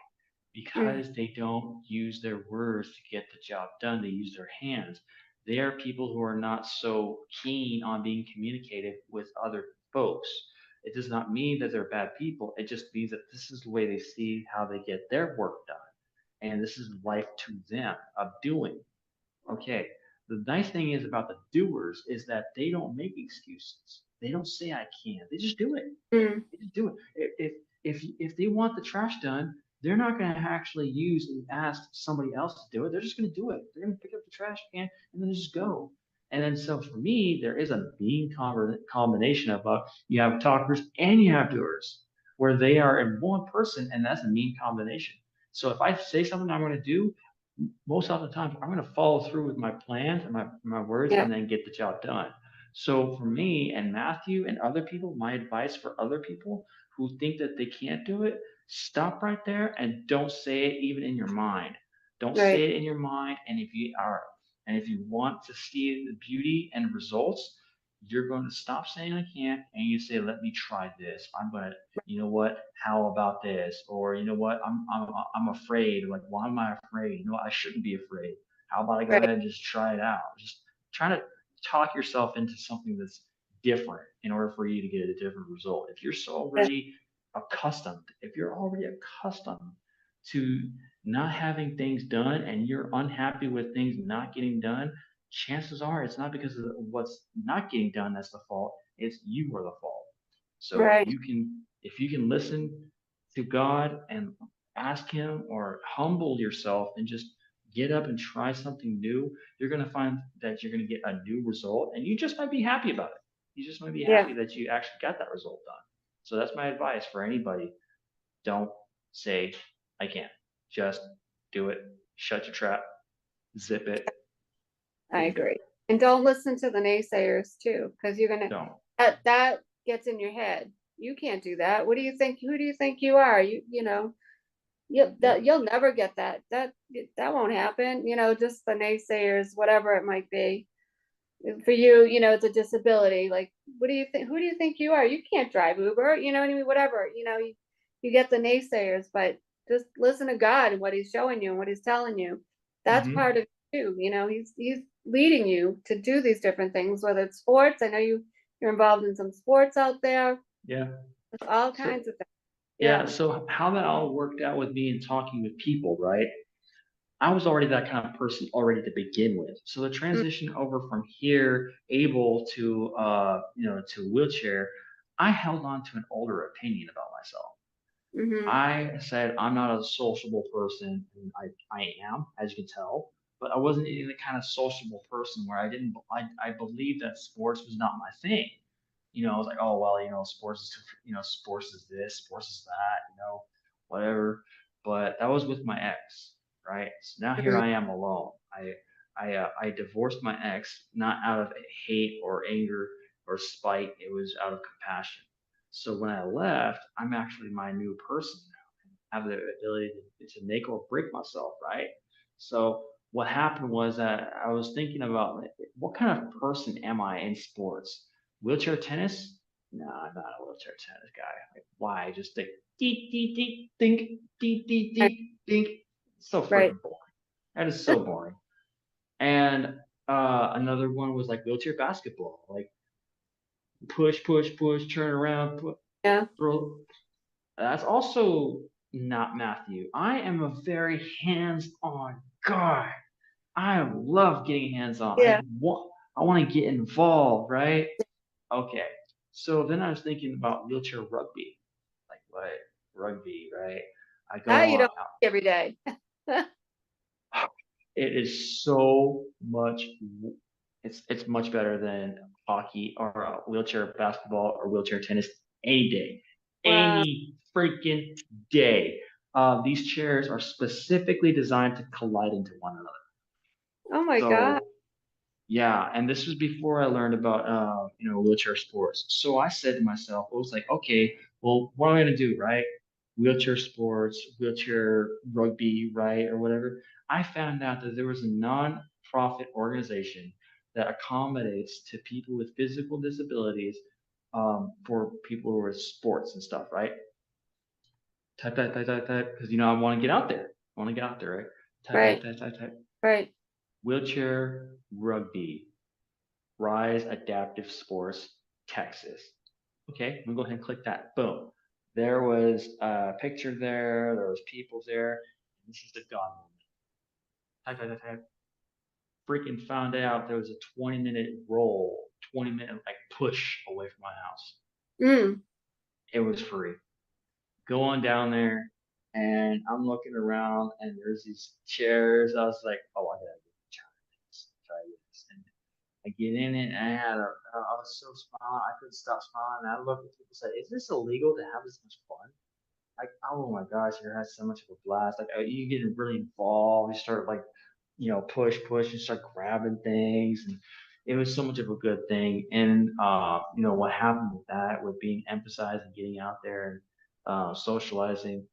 Because they don't use their words to get the job done. They use their hands. They are people who are not so keen on being communicative with other folks. It does not mean that they're bad people. It just means that this is the way they see how they get their work done. And this is life to them of doing. Okay. The nice thing is about the doers is that they don't make excuses. They don't say I can't. They just do it. Mm. They just do it. If they want the trash done, they're not going to actually use and ask somebody else to do it. They're just going to do it. They're going to pick up the trash can and then just go. And then so for me, there is a mean combination of you have talkers and you have doers, where they are in one person, and that's a mean combination. So if I say something I'm going to do, most of the time I'm going to follow through with my plans and my words Yeah. and then get the job done. So for me and Matthew and other people, my advice for other people who think that they can't do it, stop right there and don't say it even in your mind. Don't say Right. it in your mind. And if you want to see the beauty and results, you're going to stop saying I can't and you say, let me try this. I'm going to, you know what? How about this? Or you know what? I'm afraid. Like, why am I afraid? You know, I shouldn't be afraid. How about I go Right. ahead and just try it out? Just try to talk yourself into something that's different in order for you to get a different result. Yeah. If you're already accustomed to not having things done and you're unhappy with things not getting done, chances are it's not because of what's not getting done that's the fault. It's you are the fault. So Right. if you can listen to God and ask Him or humble yourself and just get up and try something new, you're going to find that you're going to get a new result and you just might be happy about it. You just might be Yeah. happy that you actually got that result done. So that's my advice for anybody. Don't say, I can't. Just do it. Shut your trap. Zip it. I Get it done. agree. And don't listen to the naysayers too, because Don't. that gets in your head. You can't do that. What do you think? Who do you think you are? Yep. You'll never get that. That won't happen. Just the naysayers, whatever it might be. For you, it's a disability. Like, what do you think? Who do you think you are? You can't drive Uber. You know what I mean? Whatever. You get the naysayers, but just listen to God and what He's showing you and what He's telling you. That's Hmm. part of you. He's leading you to do these different things, whether it's sports. I know you're involved in some sports out there. Yeah. It's all So kinds of things. yeah. Yeah. So how that all worked out with me and talking with people, right? I was already that kind of person already to begin with. So the transition over from here, able to wheelchair, I held on to an older opinion about myself. Mm-hmm. I said I'm not a sociable person, and I am, as you can tell, but I wasn't even the kind of sociable person where I believed that sports was not my thing. I was like, oh well, sports is this, sports is that, whatever. But that was with my ex, right? So now here Mm-hmm. I am alone. I divorced my ex not out of hate or anger or spite. It was out of compassion. So when I left, I'm actually my new person now. I have the ability to make or break myself, right? So what happened was that I was thinking about like, what kind of person am I in sports? Wheelchair tennis? No, I'm not a wheelchair tennis guy. Like, why? Just think, dee, dee, dee, think, dee, dee, Right. dee, think. So Right. freaking boring. That is so boring. And another one was like wheelchair basketball, like push, push, push, turn around, Yeah. throw. That's also not Matthew. I am a very hands-on guy. I love getting hands-on. Yeah. I want to get involved, right? Okay. So then I was thinking about wheelchair rugby. Like what? Rugby, right? I go That you on don't see every day. it is so much it's much better than hockey or wheelchair basketball or wheelchair tennis any day, Wow. any freaking day. These chairs are specifically designed to collide into one another. Oh my God. So yeah, and this was before I learned about wheelchair sports. So I said to myself, I was like, okay, well, what am I gonna do, right? Wheelchair sports, wheelchair rugby, right, or whatever. I found out that there was a non-profit organization that accommodates to people with physical disabilities for people who are sports and stuff, right? Type, type, type, type, type, because I want to get out there. I want to get out there, right? Type, type, Right. type, type, type. Right. Wheelchair rugby. Rise Adaptive Sports, Texas. Okay, I'm gonna go ahead and click that. Boom. There was a picture there. There was people there. This is the God moment. Type, type, type, type. Freaking found out there was a 20-minute roll, 20-minute like push away from my house. Mm. It was free. Go on down there, and I'm looking around, and there's these chairs. I was like, oh, I gotta try this. And I get in it, and I was so smiling, I couldn't stop smiling. And I looked at people and said, "Is this illegal to have this much fun?" Like, oh my gosh, you had so much of a blast. Like, you get really involved. You start like, push, push, and start grabbing things, and it was so much of a good thing. And what happened with that, with being emphasized and getting out there and socializing,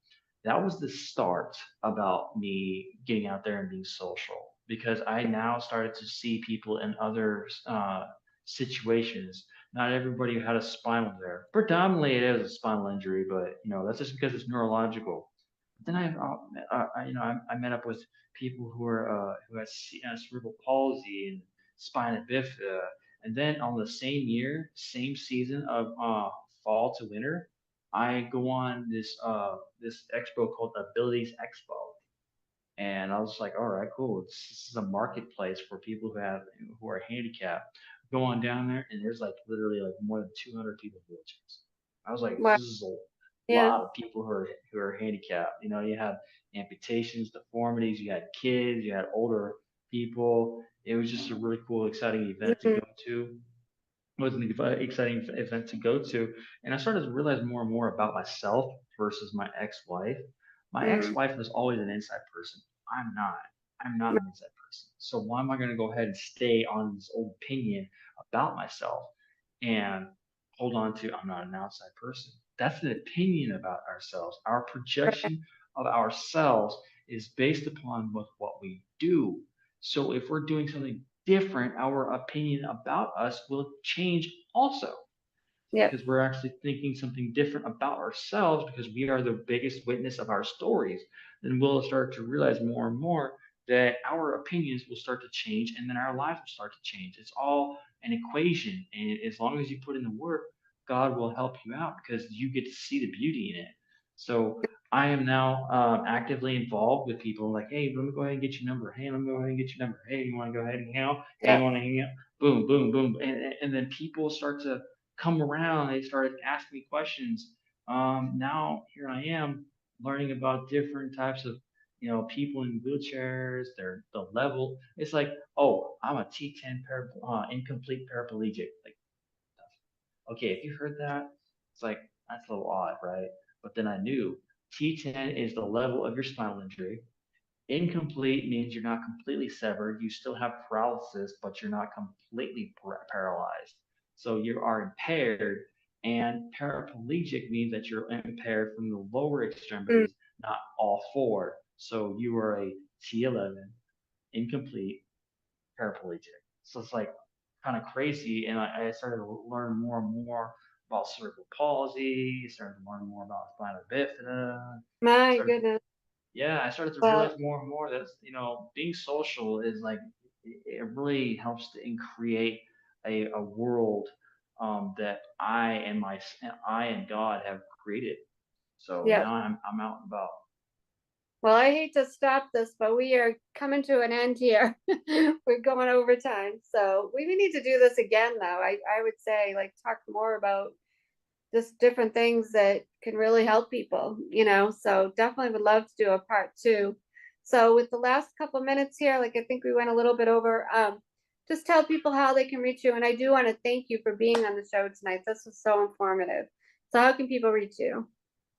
that was the start about me getting out there and being social because I now started to see people in other situations. Not everybody had a spinal there. Predominantly, it is a spinal injury, but that's just because it's neurological. Then I met up with people who had cerebral palsy and spina bifida, And then on the same year, same season of fall to winter, I go on this expo called Abilities Expo, and I was like, all right, cool. This is a marketplace for people who are handicapped. Go on down there, and there's like literally like more than 200 people in wheelchairs. I was like, Wow. this is a Yeah. lot of people who are handicapped. You know, you had amputations, deformities, you had kids, you had older people. It was just a really cool, exciting event to Mhm. go to. It was an exciting event to go to, and I started to realize more and more about myself versus my ex-wife. My Mm. ex-wife was always an inside person. I'm not. I'm not an inside person. So why am I going to go ahead and stay on this old opinion about myself and hold on to I'm not an outside person? That's an opinion about ourselves. Our Right. projection of ourselves is based upon what we do. So if we're doing something different, our opinion about us will change also Yep. because we're actually thinking something different about ourselves because we are the biggest witness of our stories. Then we'll start to realize more and more that our opinions will start to change and then our lives will start to change. It's all an equation. And as long as you put in the work, God will help you out because you get to see the beauty in it. So I am now actively involved with people like, hey, let me go ahead and get your number. Hey, let me go ahead and get your number. Hey, you want to go ahead and hang out? Hey, you Yep. want to hang out? Boom, boom, boom. And then people start to come around. They started asking me questions. Now here I am learning about different types of people in wheelchairs. The level. It's like, oh, I'm a T10 incomplete paraplegic. Like, okay, if you heard that, it's like that's a little odd, right? But then I knew T10 is the level of your spinal injury. Incomplete means you're not completely severed. You still have paralysis, but you're not completely paralyzed. So you are impaired. And paraplegic means that you're impaired from the lower Mm. extremities, not all four. So you are a T11 incomplete paraplegic. So it's like kind of crazy. And I started to learn more and more about cerebral palsy, started to learn more about spina bifida, My started goodness. yeah, I started to Well, realize more and more that being social is like it really helps to create a world that I and God have created. So yep. now I'm out and about. Well, I hate to stop this, but we are coming to an end here. We're going over time. So we need to do this again, though. I would say, like, talk more about just different things that can really help people, So definitely would love to do a part two. So with the last couple minutes here, like I think we went a little bit over, just tell people how they can reach you. And I do want to thank you for being on the show tonight. This was so informative. So how can people reach you?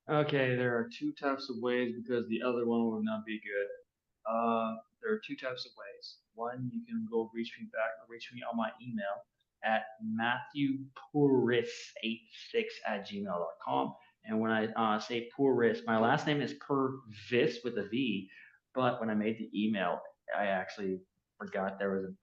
Okay, there are two types of ways because the other one will not be good. There are two types of ways. One, you can go reach me on my email at matthewpurvis86@gmail.com. And when I say Purvis, my last name is Purvis with a V, but when I made the email, I actually forgot there was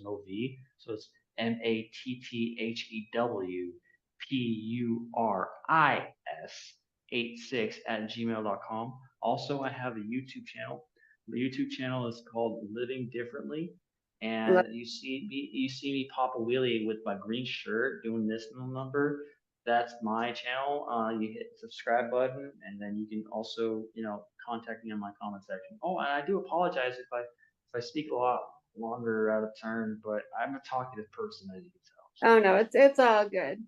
no V, so it's MATTHEWPURIS86@gmail.com. Also, I have a YouTube channel. The YouTube channel is called Living Differently, and you see me pop a wheelie with my green shirt doing this number. That's my channel. You hit the subscribe button, and then you can also contact me on my comment section. Oh, and I do apologize if I speak a lot longer out of turn, but I'm a talkative person, as you can tell. So. Oh no, it's all good.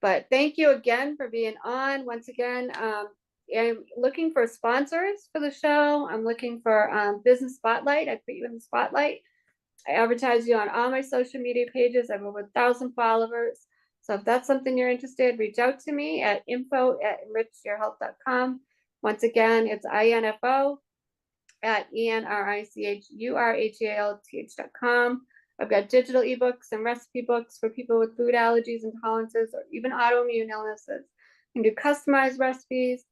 But thank you again for being on. Once again, I'm looking for sponsors for the show. I'm looking for business spotlight. I put you in the spotlight. I advertise you on all my social media pages. I have over 1,000 followers. So if that's something you're interested, reach out to me at info@enrichyourhealth.com. Once again, it's info at enrichurhalth.com. I've got digital ebooks and recipe books for people with food allergies, intolerances, or even autoimmune illnesses. I can do customized recipes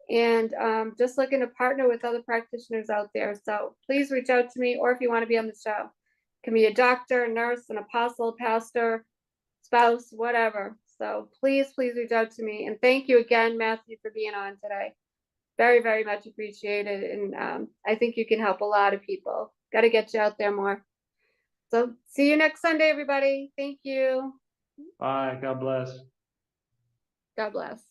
and just looking to partner with other practitioners out there. So please reach out to me, or if you want to be on the show, it can be a doctor, a nurse, an apostle, pastor, spouse, whatever. So please reach out to me. And thank you again, Matthew, for being on today. Very, very much appreciated. And I think you can help a lot of people. Got to get you out there more. So see you next Sunday, everybody. Thank you. Bye. God bless. God bless.